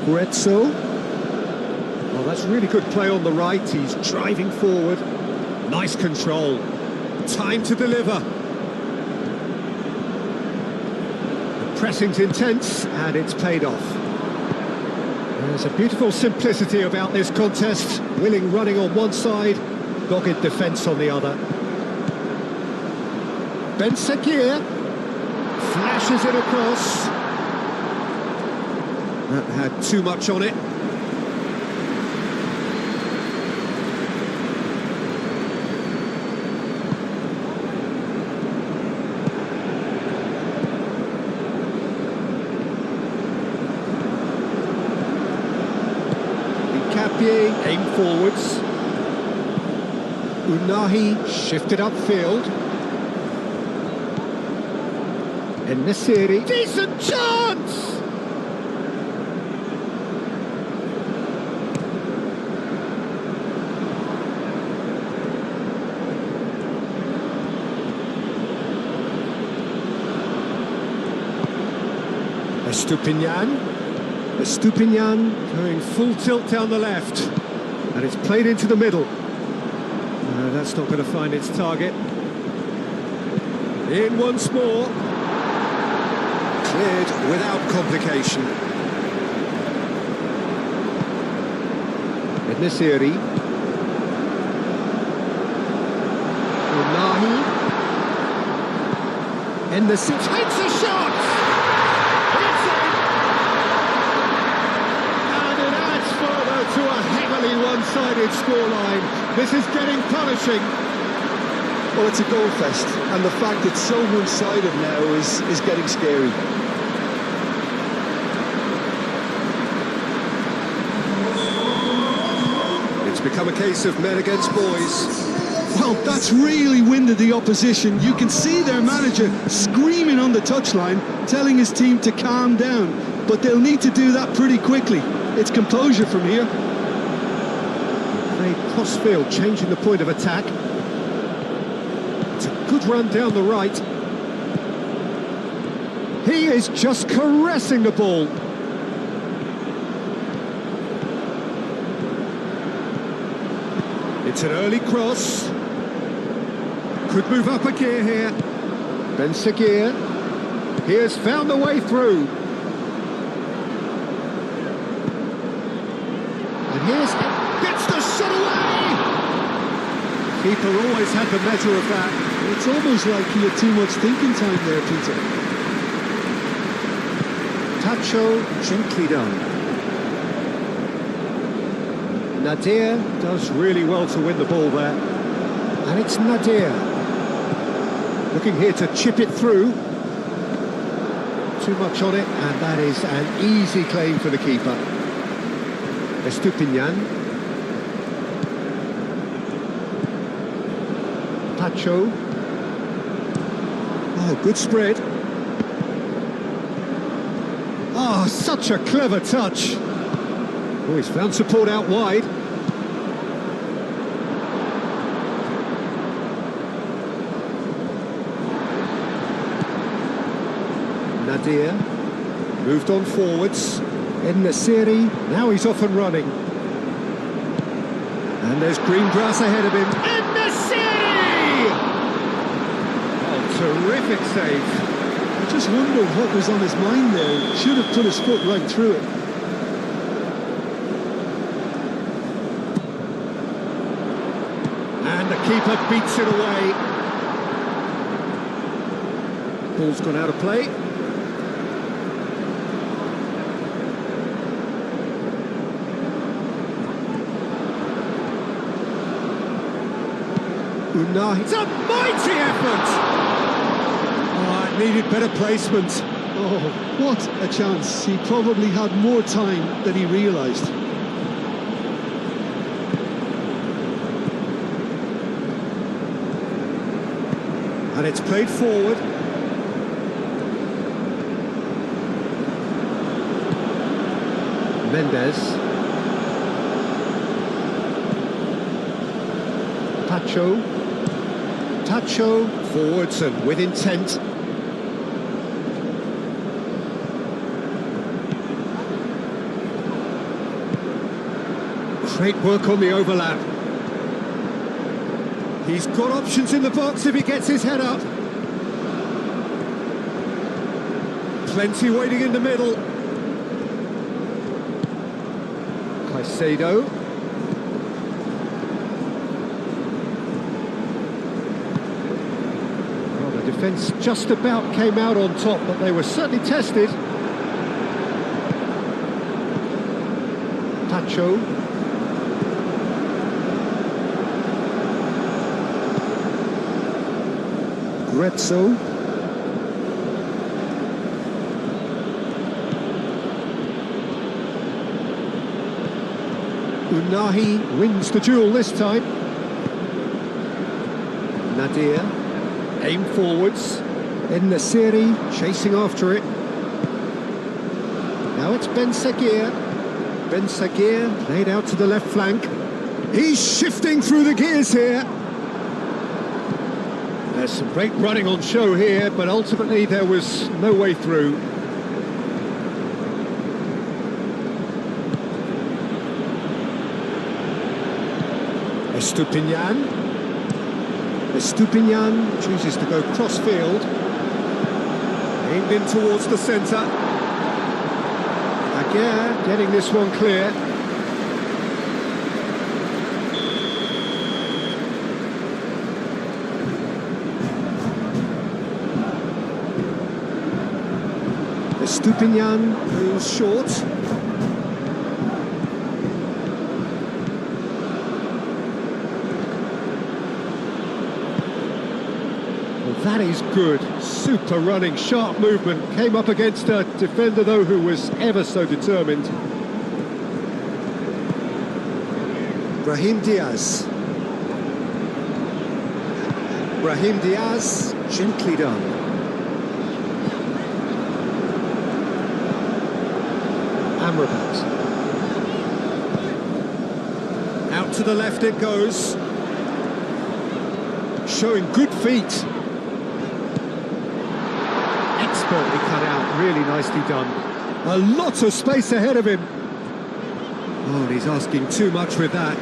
Grezzo. Well, that's really good play on the right. He's driving forward. Nice control. Time to deliver. The pressing's intense, and it's paid off. There's a beautiful simplicity about this contest. Willing running on one side, dogged defence on the other. Ben Sekir flashes it across. That had too much on it. Aim forwards. Unahi shifted upfield. And Nasiri. Decent chance! Estupinian going full tilt down the left, and it's played into the middle. No, that's not going to find its target. In once more. Cleared without complication. Ednesiri. Unahi. Ednesiri takes a shot! To a heavily one-sided scoreline. This is getting punishing. Well, it's a goal fest, and the fact it's so one-sided now is getting scary. It's become a case of men against boys. Well, that's really winded the opposition. You can see their manager screaming on the touchline, telling his team to calm down, but they'll need to do that pretty quickly. It's composure from here. They cross-field, changing the point of attack. It's a good run down the right. He is just caressing the ball. It's an early cross. Could move up a gear here. Ben Sekir. He has found the way through. Here's gets the shot away! Keeper always had the measure of that. It's almost like he had too much thinking time there, Peter. Tacho, gently done. Nadir does really well to win the ball there. And it's Nadir. Looking here to chip it through. Too much on it, and that is an easy claim for the keeper. Estupinian. Tacho. Oh, good spread. Oh, such a clever touch. Oh, he's found support out wide. Nadir. Moved on forwards. Ednesiri, now he's off and running. And there's green grass ahead of him. Ednesiri! Oh, terrific save. I just wonder what was on his mind there. He should have put his foot right through it. And the keeper beats it away. Ball's gone out of play. Unahi. It's a mighty effort! Oh, it needed better placement. Oh, what a chance. He probably had more time than he realised. And it's played forward. Mendes. Tacho, forwards and with intent. Great work on the overlap. He's got options in the box if he gets his head up. Plenty waiting in the middle. Caicedo. Well, the defence just about came out on top, but they were certainly tested. Pacho. Grezzo. Unahi wins the duel this time. Nadir, aim forwards. En-Nesyri chasing after it. Now it's Ben Seguir. Ben Seguir played out to the left flank. He's shifting through the gears here. There's some great running on show here, but ultimately there was no way through. Estupinian chooses to go cross-field. Aimed in towards the centre. Aguirre getting this one clear. Estupinian goes short. That is good, super running, sharp movement, came up against a defender though who was ever so determined. Brahim Diaz. Brahim Diaz, gently done. Amrabat. Out to the left it goes. Showing good feet. Expertly cut out, really nicely done. A lot of space ahead of him. Oh, and he's asking too much with that.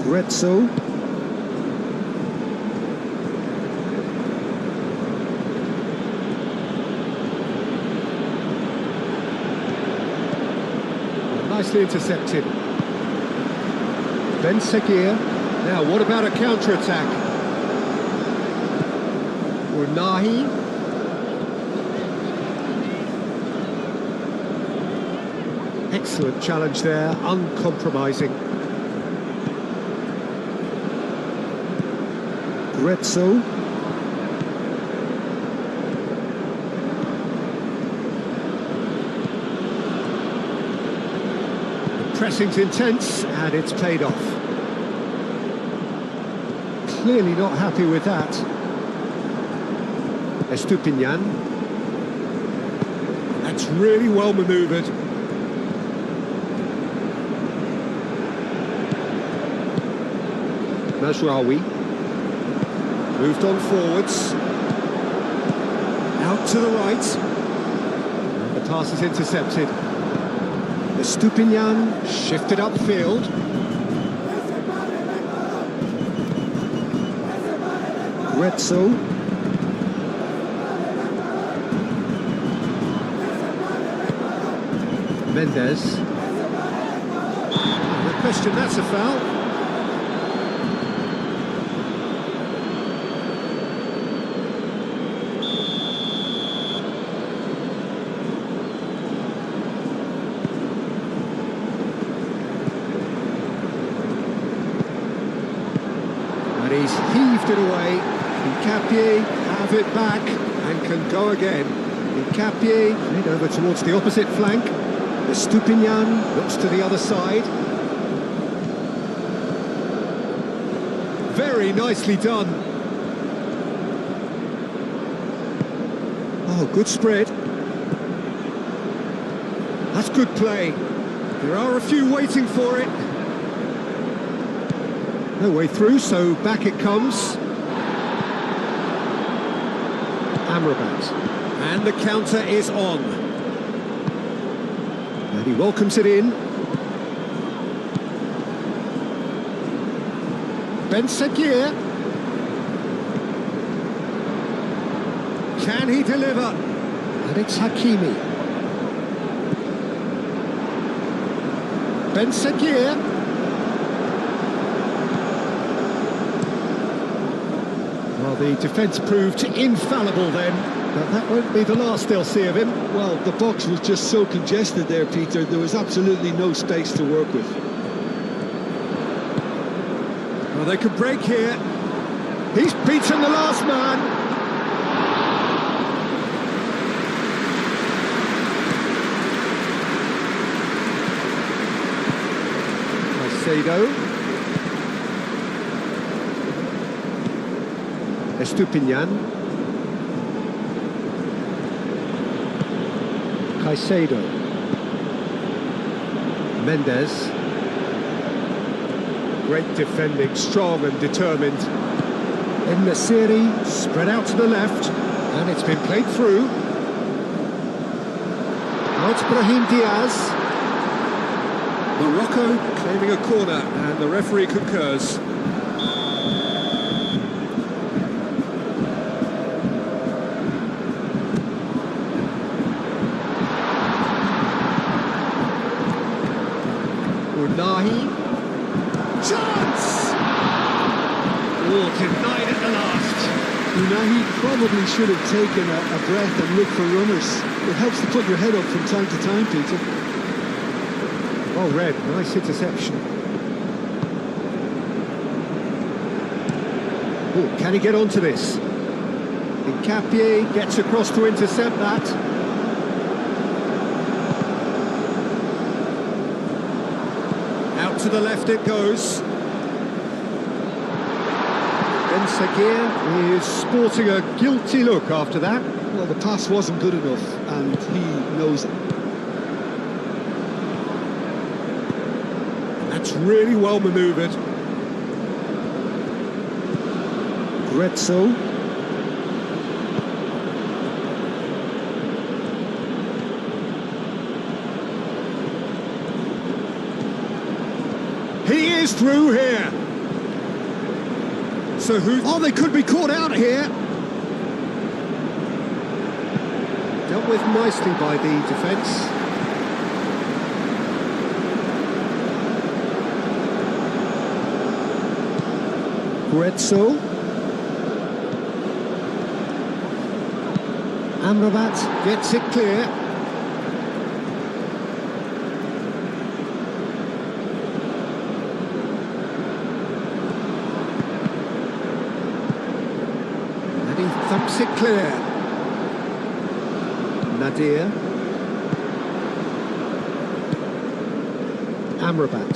Grezzo. Nicely intercepted. Ben Seguir. Now, what about a counter-attack? Unahi. Excellent challenge there, uncompromising. Grezzo. Pressing's intense, and it's paid off. Clearly not happy with that. Estupinian. That's really well manoeuvred. Mazraoui. Moved on forwards. Out to the right. The pass is intercepted. Estupinian shifted upfield. Grezzo. Mendes. No question, that's a foul. And he's heaved it away. Hincapié have it back and can go again. Hincapié played over towards the opposite flank. Estupinian looks to the other side. Very nicely done. Oh, good spread. That's good play. There are a few waiting for it. No way through, so back it comes. Amrabat. And the counter is on. And he welcomes it in. Ben Sekir. Can he deliver? And it's Hakimi. Ben Sekir. Well, the defence proved infallible then, but that won't be the last they'll see of him. Well, the box was just so congested there, Peter. There was absolutely no space to work with. Well, they could break here. He's beaten the last man. Caicedo. Estupinian. Caicedo. Mendes. Great defending, strong and determined. En-Nesyri spread out to the left, and it's been played through. Now it's Brahim Diaz. Morocco claiming a corner, and the referee concurs. Unahi. Chance! Oh, denied at the last. Unahi probably should have taken a breath and looked for runners. It helps to put your head up from time to time, Peter. Well read, nice interception. Oh, can he get onto this? Nkapie gets across to intercept that. Out to the left it goes. Ben Sekir is sporting a guilty look after that. Well, the pass wasn't good enough, and he knows it. That's really well manoeuvred. Gretzel. He is through here. So who... Oh, they could be caught out here. Dealt with nicely by the defence. Gretzel. Amrabat gets it clear. And he thumps it clear. Nadir. Amrabat.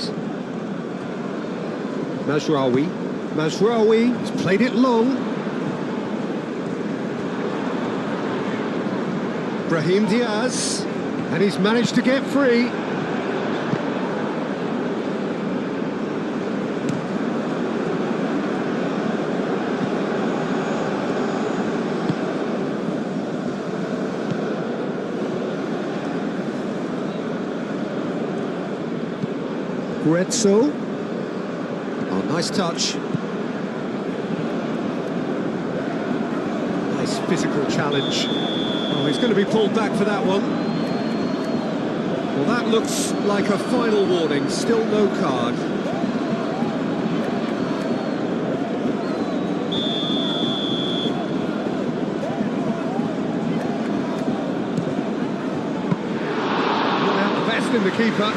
Mazraoui. Mazraoui has played it long. Brahim Diaz, and he's managed to get free. Gretzel. Oh, nice touch. Nice physical challenge. Oh, he's going to be pulled back for that one. Well, that looks like a final warning. Still no card. Not out the best in the keeper.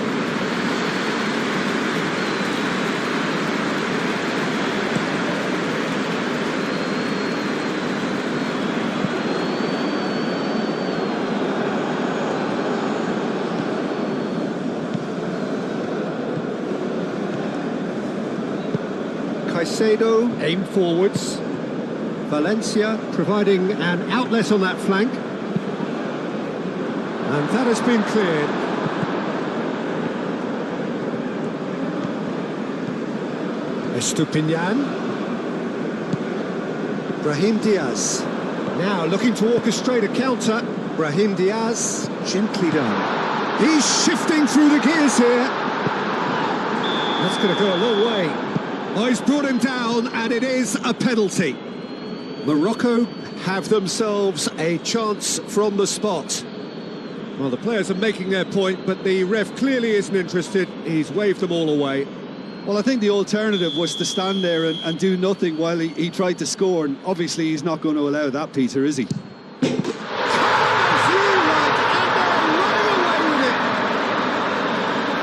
Caicedo aimed forwards. Valencia providing an outlet on that flank. And that has been cleared. Estupinian. Brahim Diaz. Now looking to orchestrate a counter. Brahim Diaz, gently done. He's shifting through the gears here. That's going to go a long way. Oh, he's brought him down, and it is a penalty. Morocco have themselves a chance from the spot. Well, the players are making their point, but the ref clearly isn't interested. He's waved them all away. Well, I think the alternative was to stand there and do nothing while he tried to score, and obviously he's not going to allow that, Peter, is he?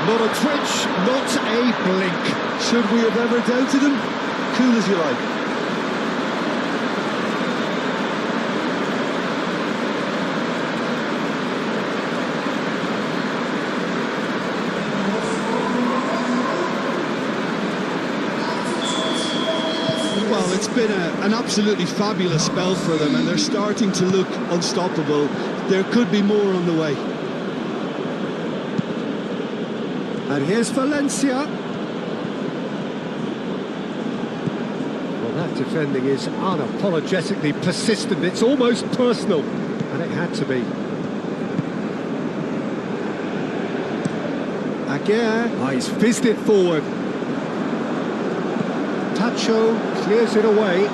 Not a twitch, not a blink. Should we have ever doubted him? Cool as you like. Well, it's been an absolutely fabulous spell for them, and they're starting to look unstoppable. There could be more on the way. And here's Valencia. Well, that defending is unapologetically persistent. It's almost personal, and it had to be. Aguirre, he's fizzed it forward. Tacho clears it away.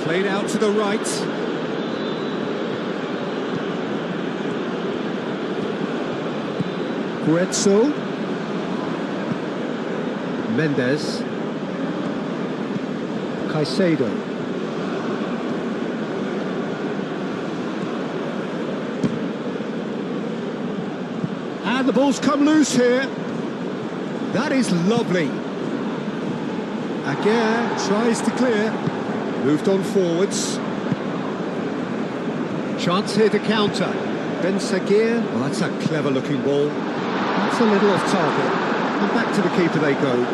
Played out to the right. Guezzo. Mendes. Caicedo. And the ball's come loose here. That is lovely. Aguirre tries to clear. Moved on forwards. Chance here to counter. Ben Sagir. Well, that's a clever looking ball. That's a little off target. And back to the keeper they go.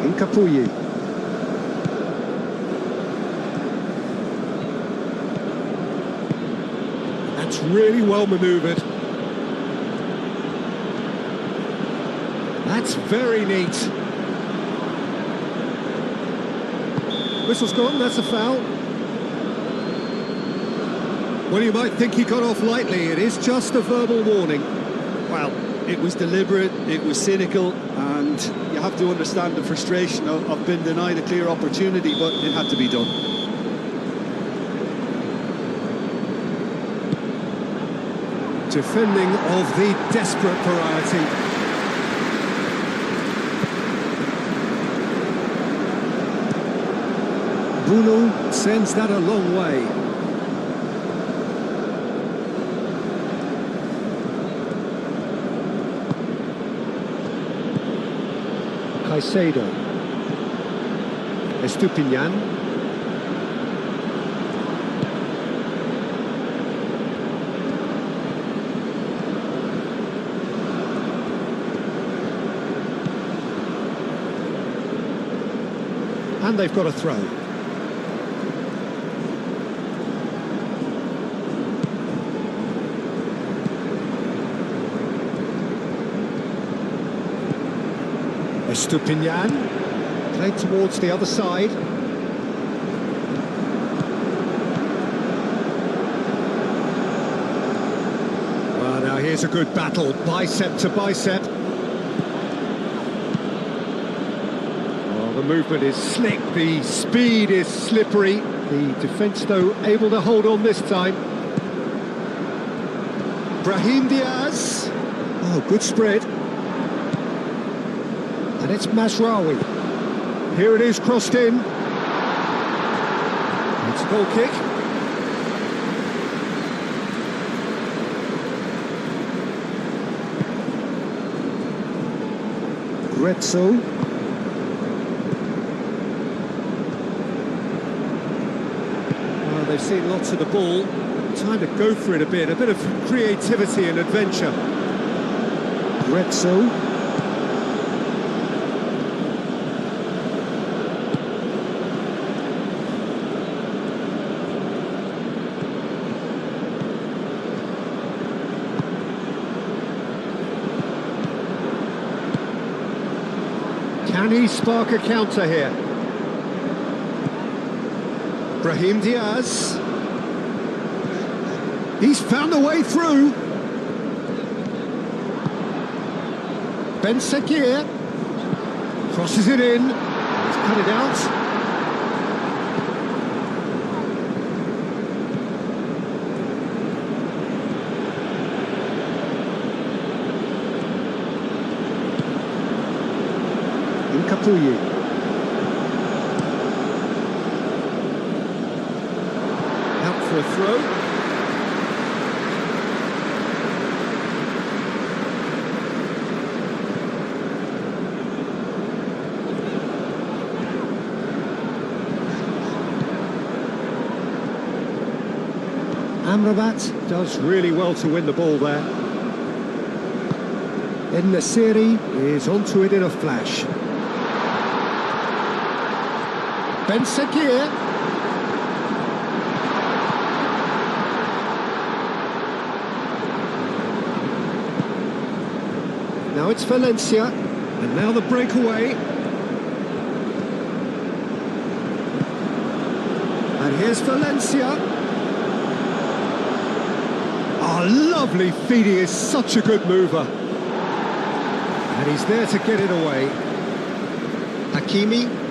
Incapuyi. That's really well manoeuvred. That's very neat. Whistle's gone, that's a foul. Well, you might think he got off lightly. It is just a verbal warning. Well, it was deliberate, it was cynical, and you have to understand the frustration of being denied a clear opportunity, but it had to be done. Defending of the desperate variety. Bruno sends that a long way. Caicedo. Estupinian. And they've got a throw. Estupinian, played towards the other side. Well, now here's a good battle, bicep to bicep. Well, the movement is slick, the speed is slippery. The defence, though, able to hold on this time. Brahim Diaz. Oh, good spread. And it's Masraoui. Here it is, crossed in. It's a goal kick. Guezzo. Well, they've seen lots of the ball. Time to go for it a bit of creativity and adventure. Guezzo. Can he spark a counter here? Brahim Diaz. He's found a way through. Ben Sekir crosses it in. He's cut it out. Kapuyi. Out for a throw. Amrabat does really well to win the ball there. En Nassiri is onto it in a flash. Ben Sekir. Now it's Valencia, and now the breakaway. And here's Valencia. Oh, lovely feed, he is such a good mover. And he's there to get it away. Hakimi.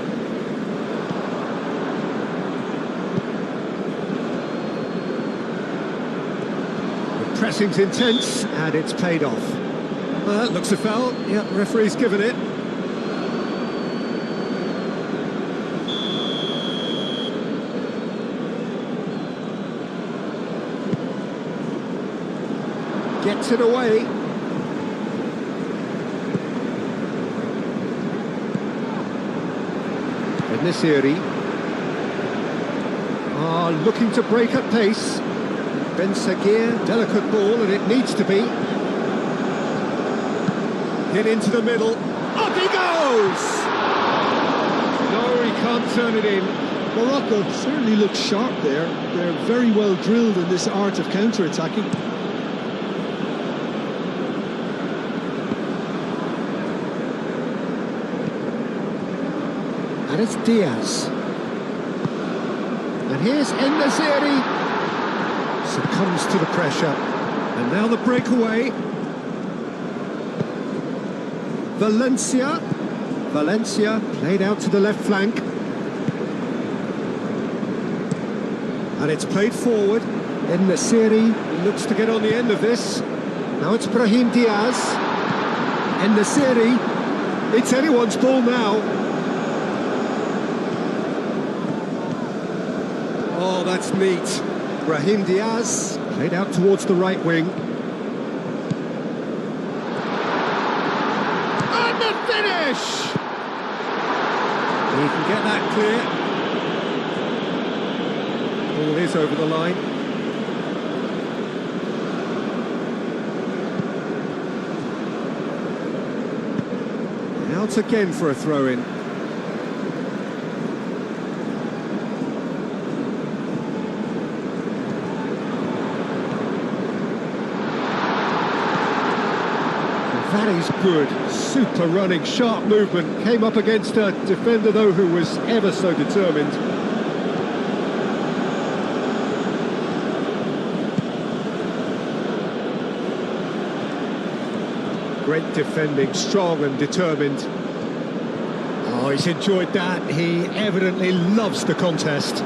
Pressing's intense, and it's paid off. That looks a foul. Yeah, referee's given it. Gets it away. And Nassiri. Looking to break at pace. Ben Sekir, delicate ball, and it needs to be. Hit into the middle. Up he goes! No, he can't turn it in. Morocco certainly looks sharp there. They're very well drilled in this art of counter-attacking. And it's Diaz. And here's En Nassiri. Succumbs to the pressure. And now the breakaway. Valencia. Valencia played out to the left flank. And it's played forward. En Nassiri looks to get on the end of this. Now it's Brahim Diaz. En Nassiri. It's anyone's ball now. Oh, that's neat. Brahim Diaz played out towards the right wing. And the finish! He can get that clear. Ball is over the line. Out again for a throw-in. That is good. Super running, sharp movement. Came up against a defender, though, who was ever so determined. Great defending, strong and determined. Oh, he's enjoyed that. He evidently loves the contest.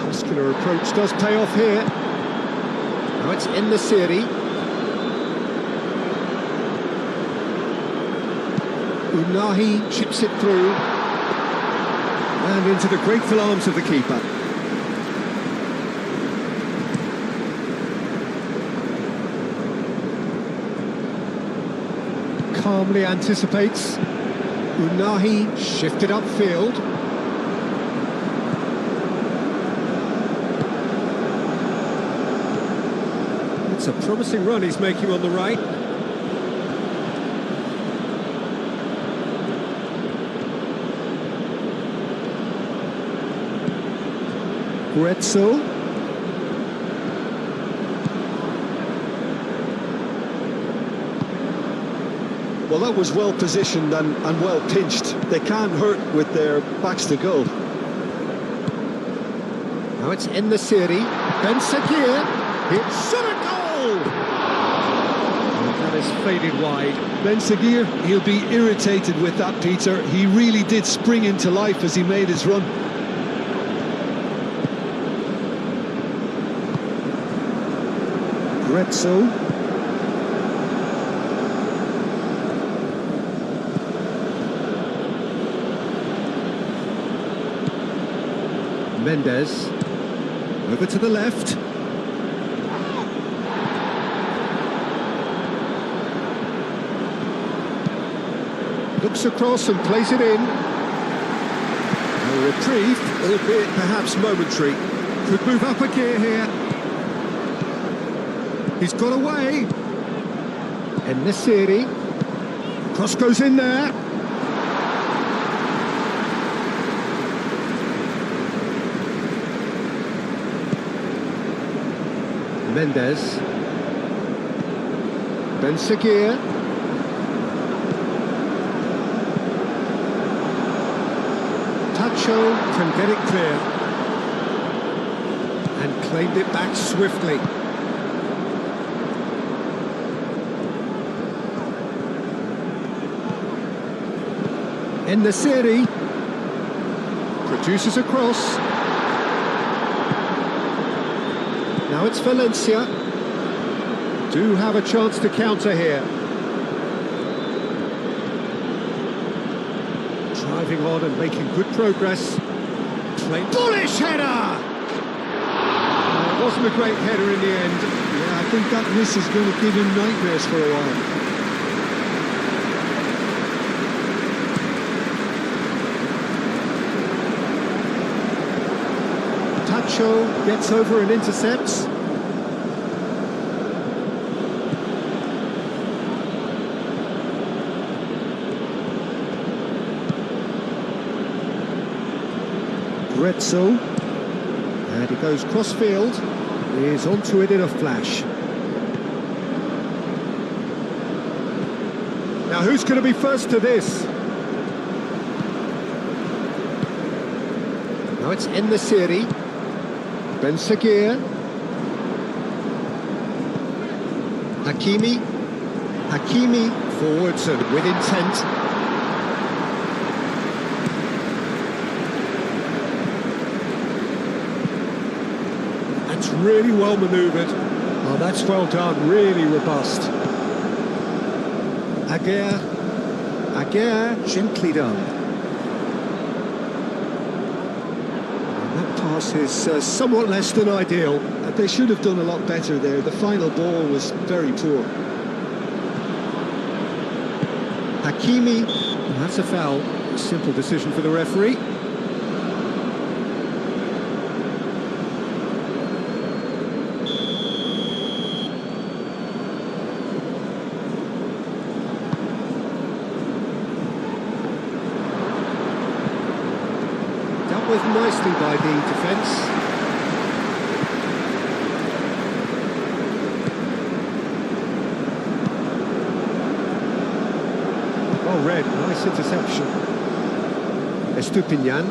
Muscular approach does pay off here. Now it's En Nassiri. Unahi chips it through. And into the grateful arms of the keeper. Calmly anticipates. Unahi shifted upfield. It's a promising run he's making on the right. Gretzel. Well, that was well positioned and well pinched. They can't hurt with their backs to goal. Now it's in the city. Ben Sakir. It's shot a goal! And that is faded wide. Ben Sagir, he'll be irritated with that, Peter. He really did spring into life as he made his run. Retzel. Mendes. Over to the left. Looks across and plays it in. A reprieve, albeit perhaps momentary. Could move up a gear here. He's got away. En Nesiri. Cross goes in there. Mendes. Ben Sagir. Tacho can get it clear. And claimed it back swiftly. En Nesiri. Produces a cross. Now it's Valencia. Do have a chance to counter here. Driving on and making good progress. Bullish header! It wasn't a great header in the end. Yeah, I think that miss is going to give him nightmares for a while. Tacho gets over and intercepts. Retzel, and he goes cross-field, is onto it in a flash. Now who's going to be first to this? Now it's En Nesiri. Ben Sagir. Hakimi forwards and with intent. Really well manoeuvred. Oh, that's well done, really robust. Aguirre, gently done. And that pass is somewhat less than ideal. They should have done a lot better there. The final ball was very poor. Hakimi, that's a foul. Simple decision for the referee. Dealt with nicely by the defence. Well read, nice interception. Estupinian.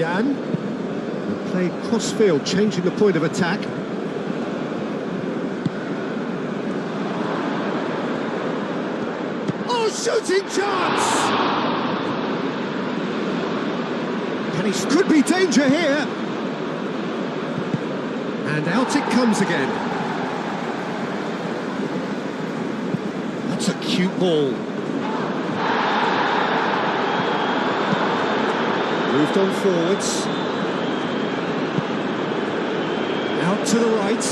And played cross-field, changing the point of attack. Oh, shooting chance! And he could be danger here. And out it comes again. That's a cute ball. Moved on forwards. Out to the right.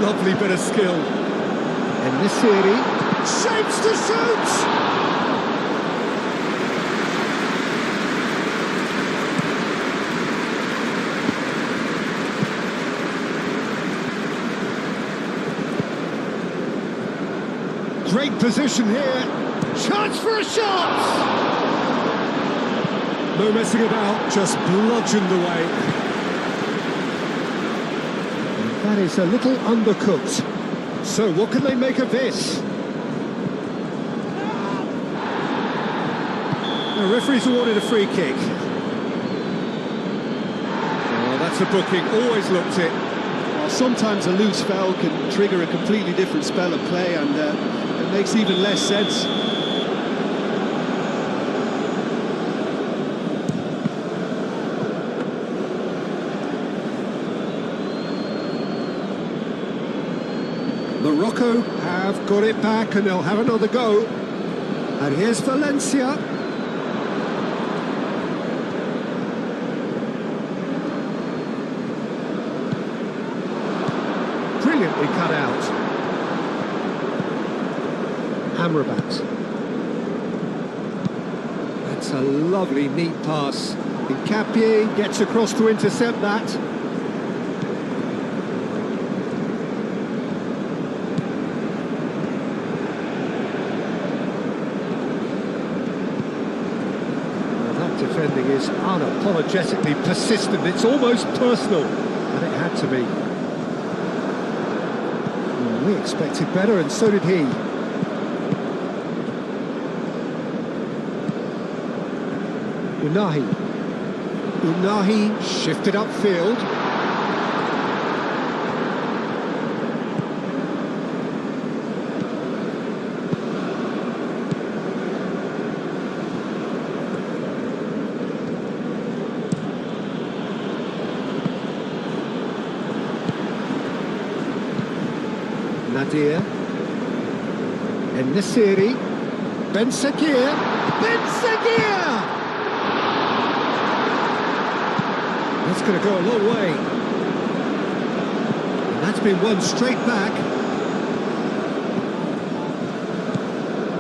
Lovely bit of skill. And Nesiri shapes to shoot! Great position here. Chance for a shot! No messing about, just bludgeoned away. And that is a little undercooked. So what can they make of this? The referee's awarded a free kick. Oh, that's a booking, always looked it. Well, sometimes a loose foul can trigger a completely different spell of play, and it makes even less sense. Morocco have got it back and they'll have another go. And here's Valencia. Brilliantly cut out. Amrabat. That's a lovely, neat pass. Nkapie gets across to intercept that. Defending is unapologetically persistent. It's almost personal, and it had to be. Well, we expected better, and so did he. Unahi shifted upfield. Nadir, En-Nesyri, Ben Sakir, That's going to go a long way. And that's been won straight back.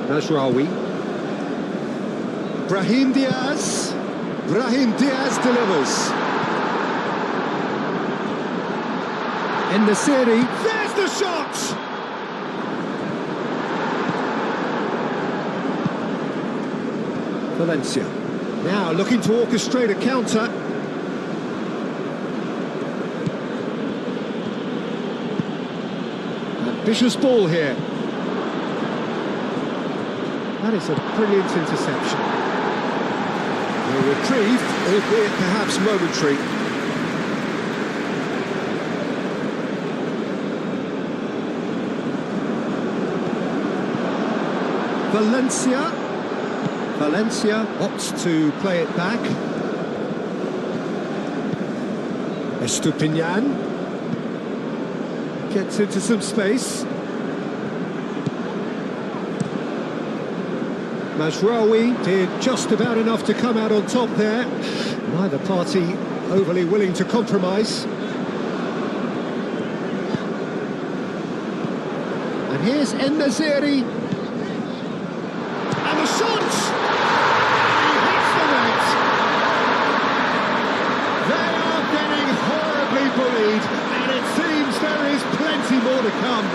Mazraoui. Brahim Diaz delivers. En-Nesyri, there's the shot! Valencia. Now looking to orchestrate a counter. Ambitious ball here. That is a brilliant interception. A reprieve, albeit perhaps momentary. Valencia opts to play it back. Estupinian gets into some space. Mazraoui did just about enough to come out on top there. Neither party overly willing to compromise. And here's En-Nesyri. And the shot! He hits the net! They are getting horribly bullied, and it seems there is plenty more to come.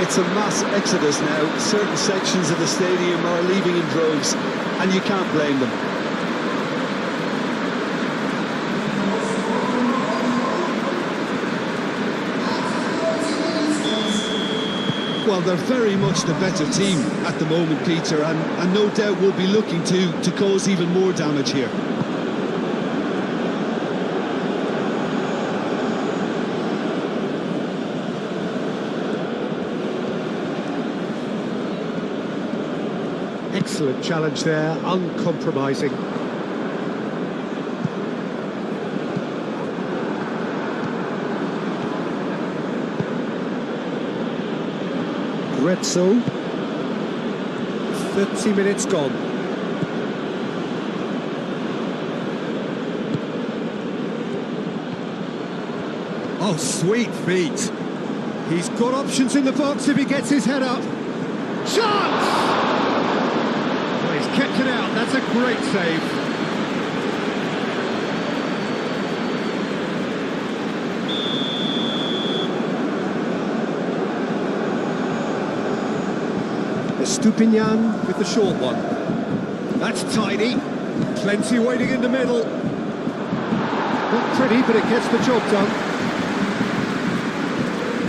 It's a mass exodus now. Certain sections of the stadium are leaving in droves, and you can't blame them. Well, they're very much the better team at the moment, Peter, and no doubt will be looking to cause even more damage here. Excellent challenge there, uncompromising. Retzel, 30 minutes gone. Oh, sweet feet. He's got options in the box if he gets his head up. Chance! Well, he's kept it out. That's a great save. Estupinian with the short one. That's tidy. Plenty waiting in the middle. Not pretty, but it gets the job done.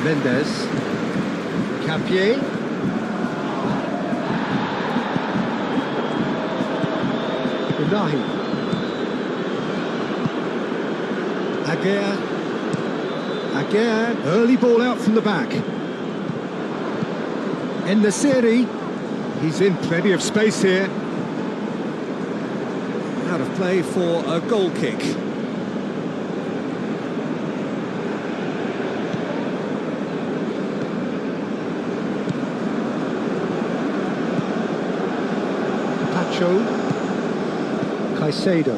Mendes. Capier. Unahi. Aguirre. Early ball out from the back. In the Siri. He's in plenty of space here. Out of play for a goal kick. Pacho. Caicedo.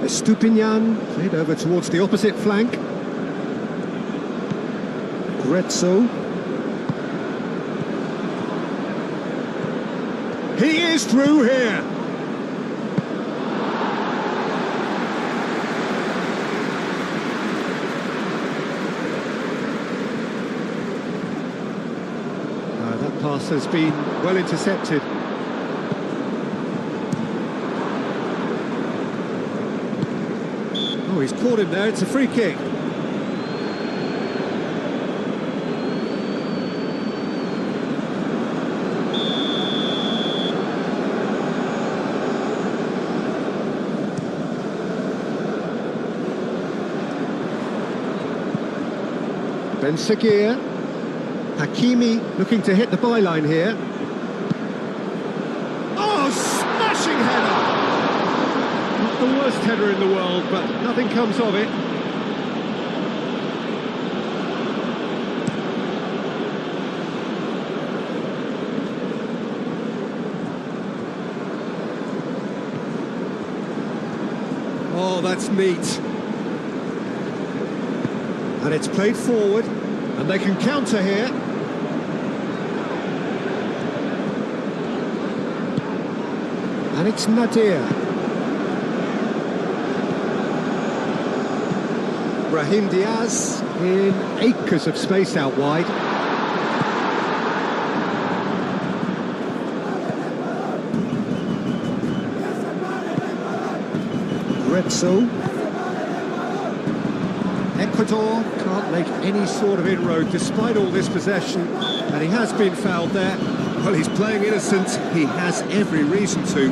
Estupinian played over towards the opposite flank. Grezzo. He is through here. That pass has been well intercepted. Oh, he's caught him there. It's a free kick. Ben Seguir. Hakimi looking to hit the byline here. Oh, smashing header! Not the worst header in the world, but nothing comes of it. Oh, that's neat. And it's played forward, and they can counter here. And it's Nadir. Brahim Diaz in acres of space out wide. Grezzo. Ecuador can't make any sort of inroad despite all this possession, and he has been fouled there. Well, he's playing innocent. He has every reason to.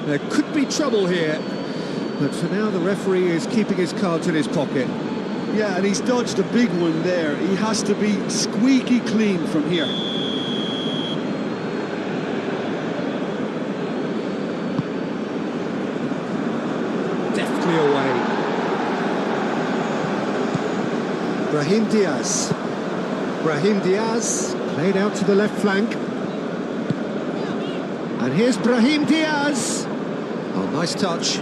There could be trouble here, but for now the referee is keeping his cards in his pocket. Yeah, and he's dodged a big one there. He has to be squeaky clean from here. Deftly away. Brahim Diaz. Brahim Diaz played out to the left flank. And here's Brahim Diaz. Oh, nice touch.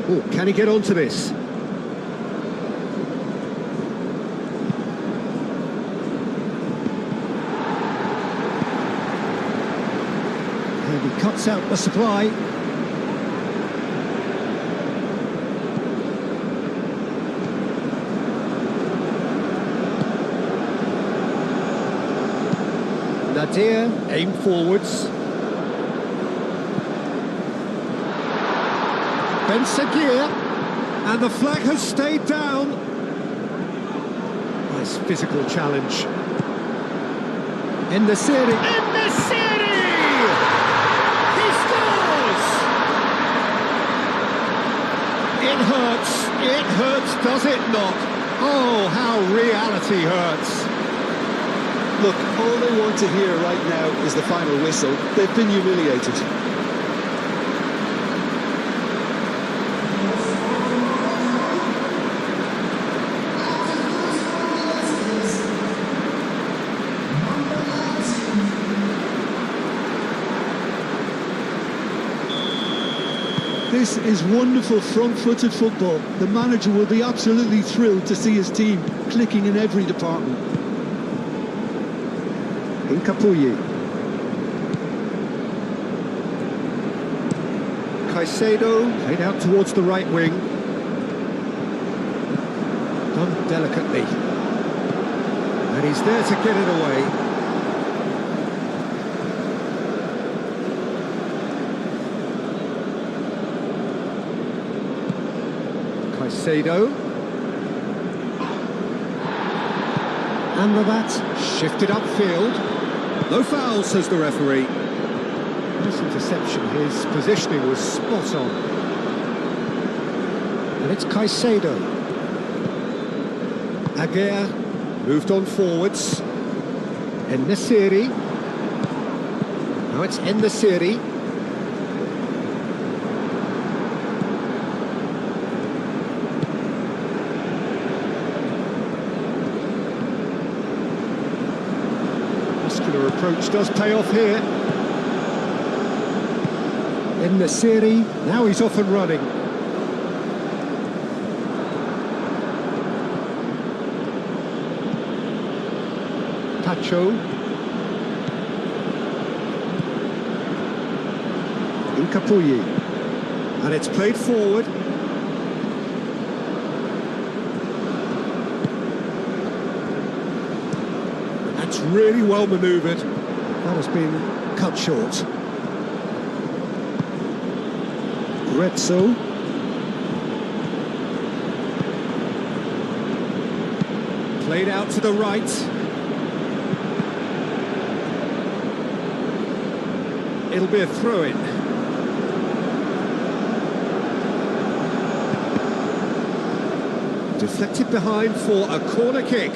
Oh, can he get onto this? And he cuts out the supply. Nadir, aim forwards. Ben Seguir, and the flag has stayed down. Nice physical challenge. In the Siri. In the Siri! He scores! It hurts, does it not? Oh, how reality hurts. Look, all they want to hear right now is the final whistle. They've been humiliated. This is wonderful front-footed football. The manager will be absolutely thrilled to see his team clicking in every department. Incapuyi. Caicedo played out towards the right wing. Done delicately. And he's there to get it away. Caicedo. And the bat shifted upfield. No foul, says the referee. Nice interception. His positioning was spot on. And it's Caicedo. Aguirre moved on forwards. En-Nesyri. Now it's En-Nesyri. Muscular approach does pay off here. En-Nesyri, now he's off and running. Pacho. Incapuyi. And it's played forward. That's really well manoeuvred. That has been cut short. Rezzo. Played out to the right. It'll be a throw-in. Deflected behind for a corner kick.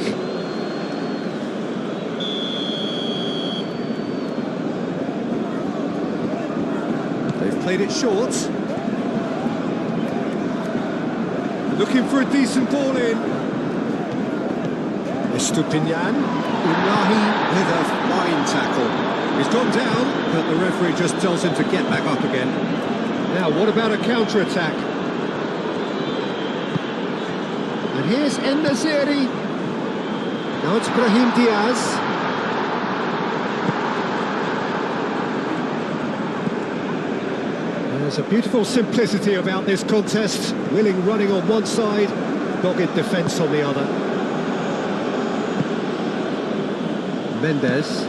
They've played it short. Looking for a decent ball in. Estupinian. Unahi with a fine tackle. He's gone down, but the referee just tells him to get back up again. Now, what about a counter-attack? And here's En-Nesyri. Now it's Brahim Diaz. There's a beautiful simplicity about this contest. Willing running on one side, dogged defence on the other. Mendes.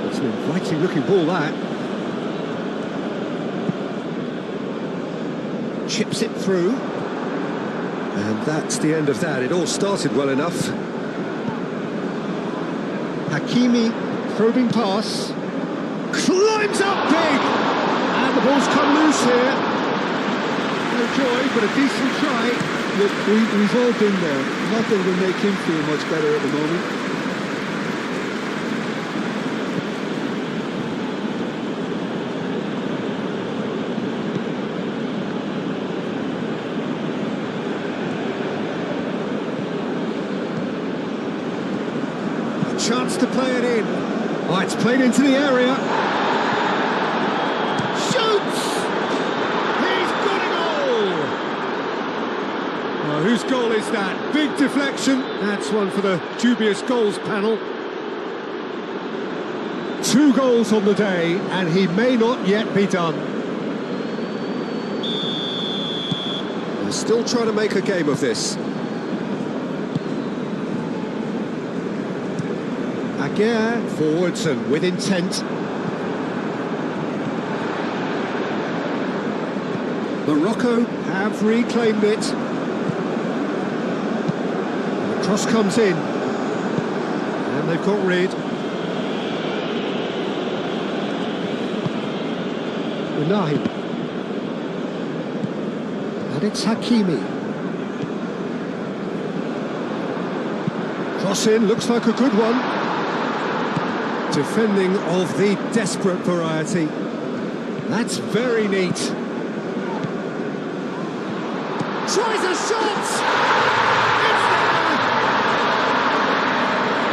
It's an inviting looking ball, that. Chips it through. And that's the end of that. It all started well enough. Hakimi, probing pass. Climbs up big! And the ball's come loose here. No joy, but a decent try. Look, we've all been there. Nothing will make him feel much better at the moment. Chance to play it in. Oh, it's played into the area. Shoots! He's got a goal! Oh, whose goal is that? Big deflection. That's one for the dubious goals panel. 2 goals on the day, and he may not yet be done. They're still trying to make a game of this. Aguirre forwards and with intent. Morocco have reclaimed it. And the cross comes in. And they've got rid. Unahi. And it's Hakimi. Cross in, looks like a good one. Defending of the desperate variety. That's very neat. Tries a shot! It's there!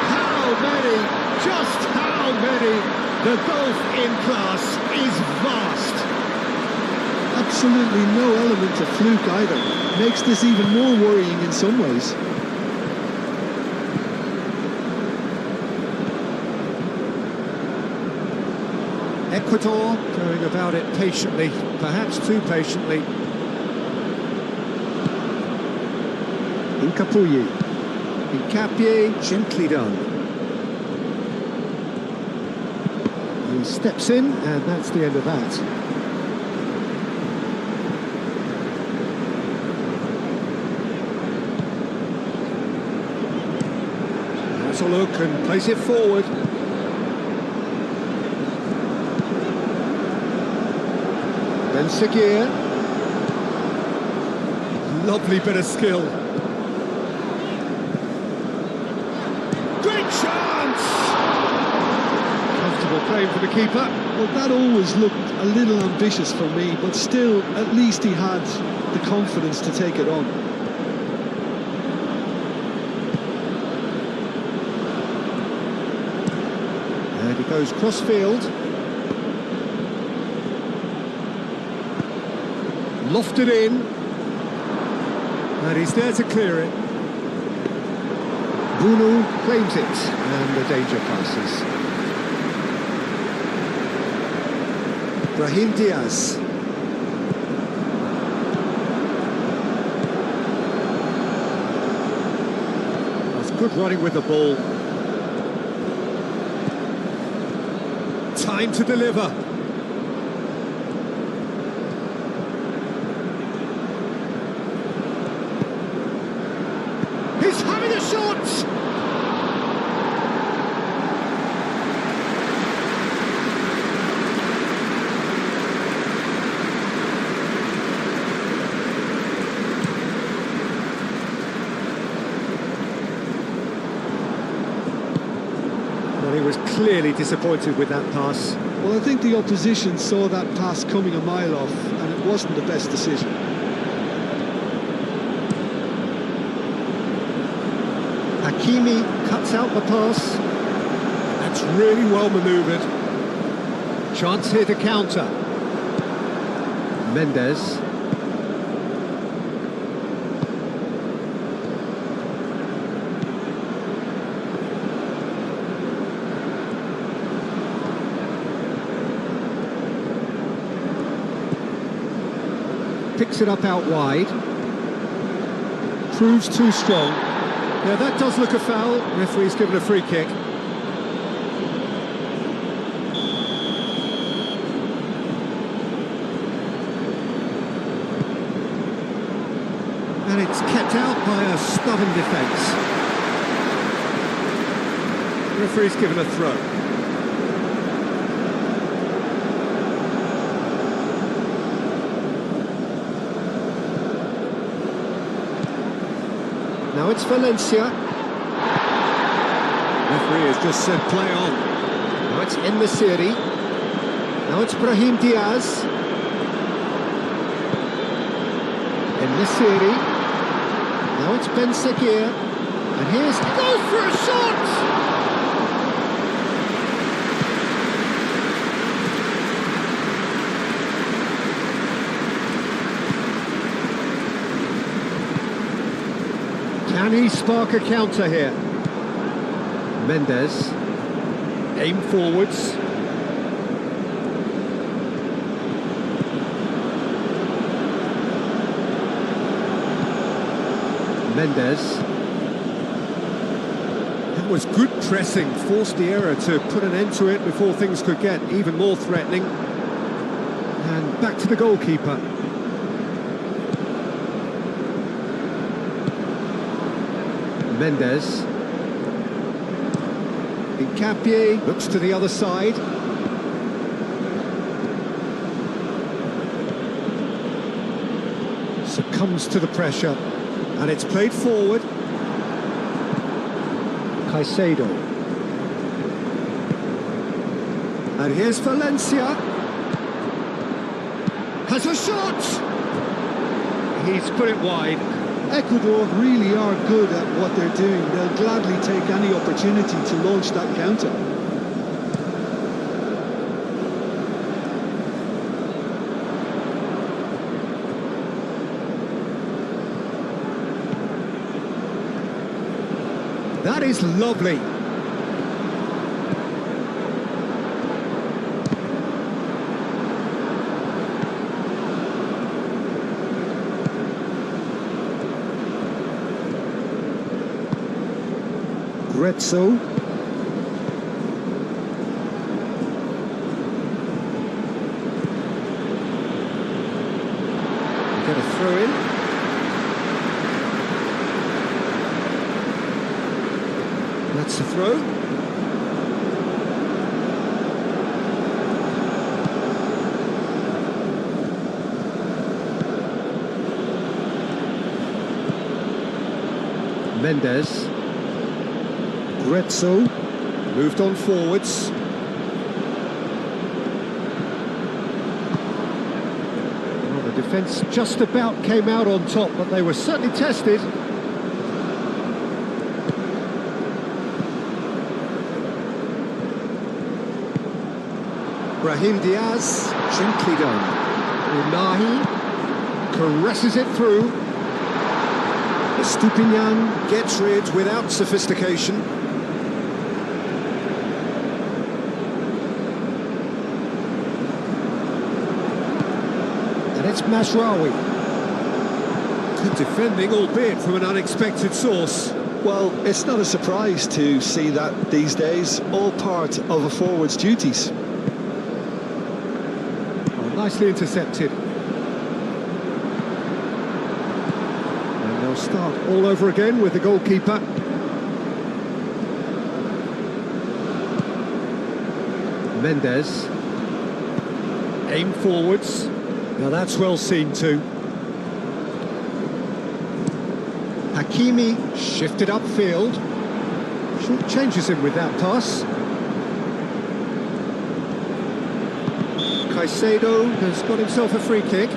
How many? Just how many? The gulf in class is vast. Absolutely no element of fluke either. Makes this even more worrying in some ways. Ecuador going about it patiently, perhaps too patiently. Incapuyi. Incapie, gently done. He steps in, and that's the end of that. Has a look and plays it forward. Ben Seguir. Lovely bit of skill. Great chance! Comfortable playing for the keeper. Well, that always looked a little ambitious for me, but still, at least he had the confidence to take it on. And he goes cross-field. Lofted in. And he's there to clear it. Bunu claims it, and the danger passes. Brahim Diaz. That's good running with the ball. Time to deliver. He's having a shot! Well, he was clearly disappointed with that pass. Well, I think the opposition saw that pass coming a mile off, and it wasn't the best decision. Hakimi cuts out the pass. That's really well manoeuvred. Chance here to counter. Mendes. Picks it up out wide. Proves too strong. Yeah, that does look a foul. Referee's given a free kick. And it's kept out by a stubborn defence. Referee's given a throw. Now it's Valencia. Referee has just said play on. Now it's En-Nesyri. Now it's Brahim Diaz. En-Nesyri. Now it's Ben Seguir. And here's... goes for a shot! Can he spark a counter here? Mendes. Aim forwards. Mendes. That was good pressing, forced the error to put an end to it before things could get even more threatening. And back to the goalkeeper. Mendes. Incapie looks to the other side. Succumbs to the pressure. And it's played forward. Caicedo. And here's Valencia. Has a shot! He's put it wide. Ecuador really are good at what they're doing. They'll gladly take any opportunity to launch that counter. That is lovely. Gretzel. Get a throw in. That's the throw. Mendes. Gretzel moved on forwards. Well, the defence just about came out on top, but they were certainly tested. Brahim Diaz, gently done. Unahi caresses it through. Stupinian gets rid without sophistication. And it's Masraoui. Good defending, albeit from an unexpected source. Well, it's not a surprise to see that these days, all part of a forward's duties. Oh, nicely intercepted. Start all over again with the goalkeeper. Mendes. Aim forwards. Now that's well seen too. Hakimi shifted upfield. Short changes him with that pass. Caicedo has got himself a free kick.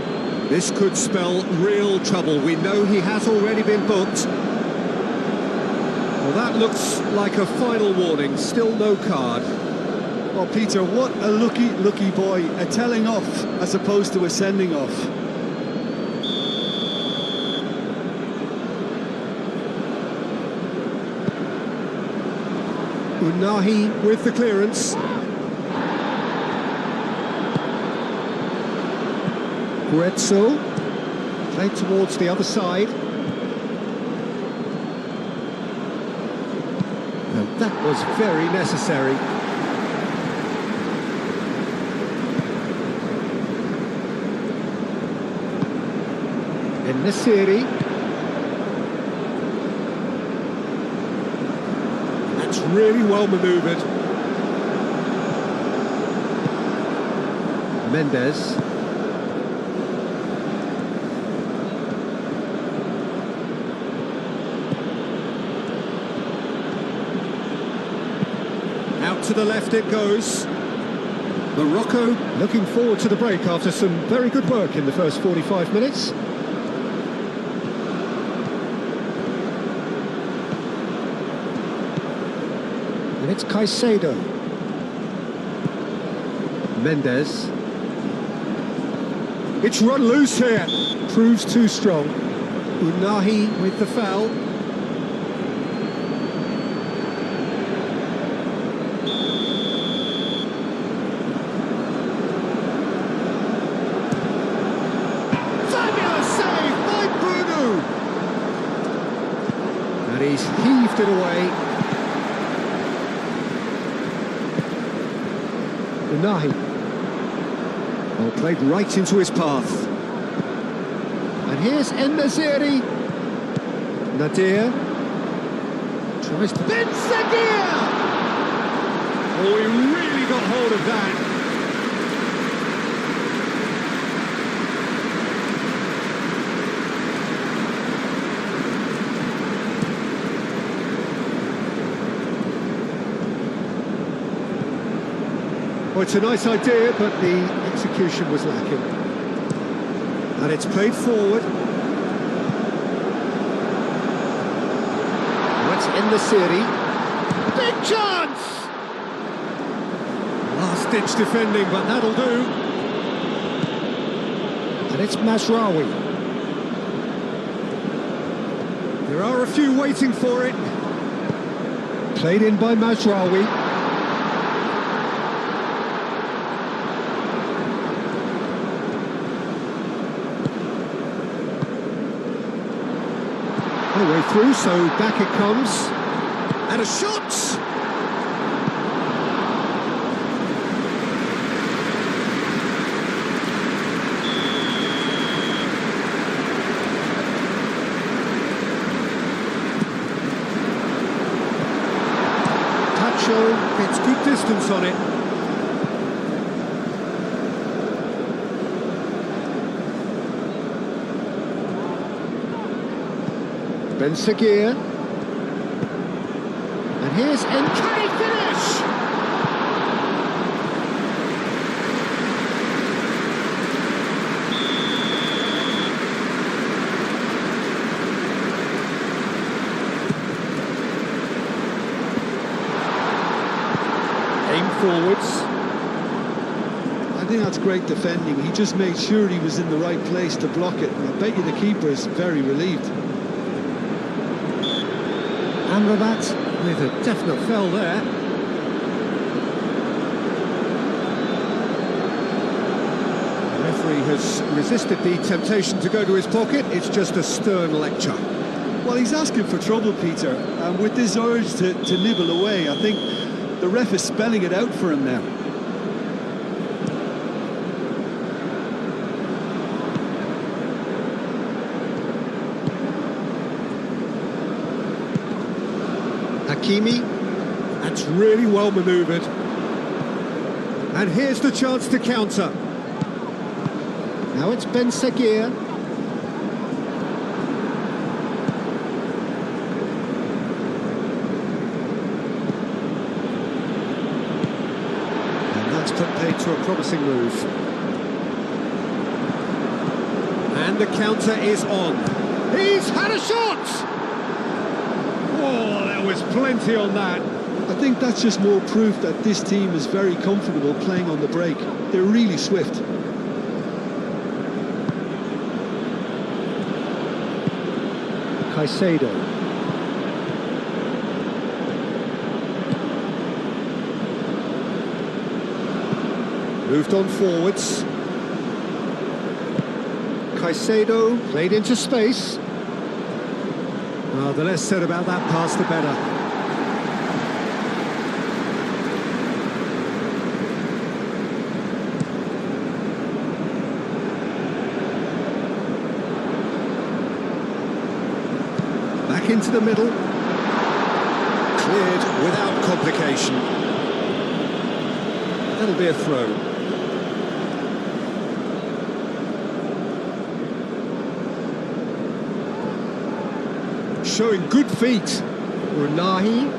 This could spell real trouble. We know he has already been booked. Well, that looks like a final warning. Still no card. Well, Peter, what a lucky boy. A telling off as opposed to a sending off. Unahi with the clearance. Gretzel, played towards the other side. And that was very necessary. En-Nesyri. That's really well manoeuvred. Mendes. To the left it goes. Morocco looking forward to the break after some very good work in the first 45 minutes. And it's Caicedo. Mendes. It's run loose here. Proves too strong. Unahi with the foul. He's heaved it away. Unahi. Well, played right into his path. And here's En-Nesyri. Nadir. Tries to... Ben-Seghir! Oh, he really got hold of that. Well, it's a nice idea, but the execution was lacking. And it's played forward. That's En-Nesyri. Big chance! Last-ditch defending, but that'll do. And it's Masraoui. There are a few waiting for it. Played in by Masraoui. All the way through, so back it comes. And a shot! Gets good distance on it. Ben Seguir. And here's can he finish? Aim forwards. I think that's great defending. He just made sure he was in the right place to block it. And I bet you the keeper is very relieved. Amrabat with a definite foul there. The referee has resisted the temptation to go to his pocket. It's just a stern lecture. Well, he's asking for trouble, Peter. And with this urge to nibble away, I think the ref is spelling it out for him now. Hakimi, that's really well manoeuvred. And here's the chance to counter. Now it's Ben Seguir. And that's put paid to a promising move. And the counter is on. He's had a shot! Oh, there was plenty on that. I think that's just more proof that this team is very comfortable playing on the break. They're really swift. Caicedo. Moved on forwards. Caicedo played into space. Well, the less said about that pass, the better. Back into the middle. Cleared without complication. That'll be a throw. Showing good feet. Unahi.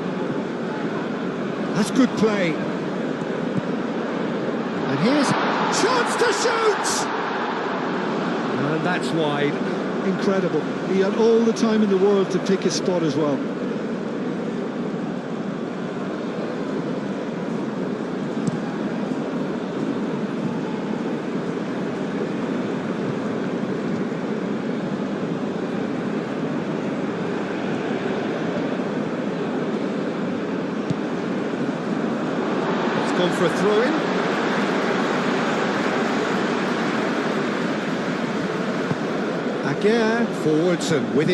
That's good play. And here's chance to shoot! And that's wide. Incredible. He had all the time in the world to pick his spot as well. Gone for a throw-in. Aguirre forwards and with it.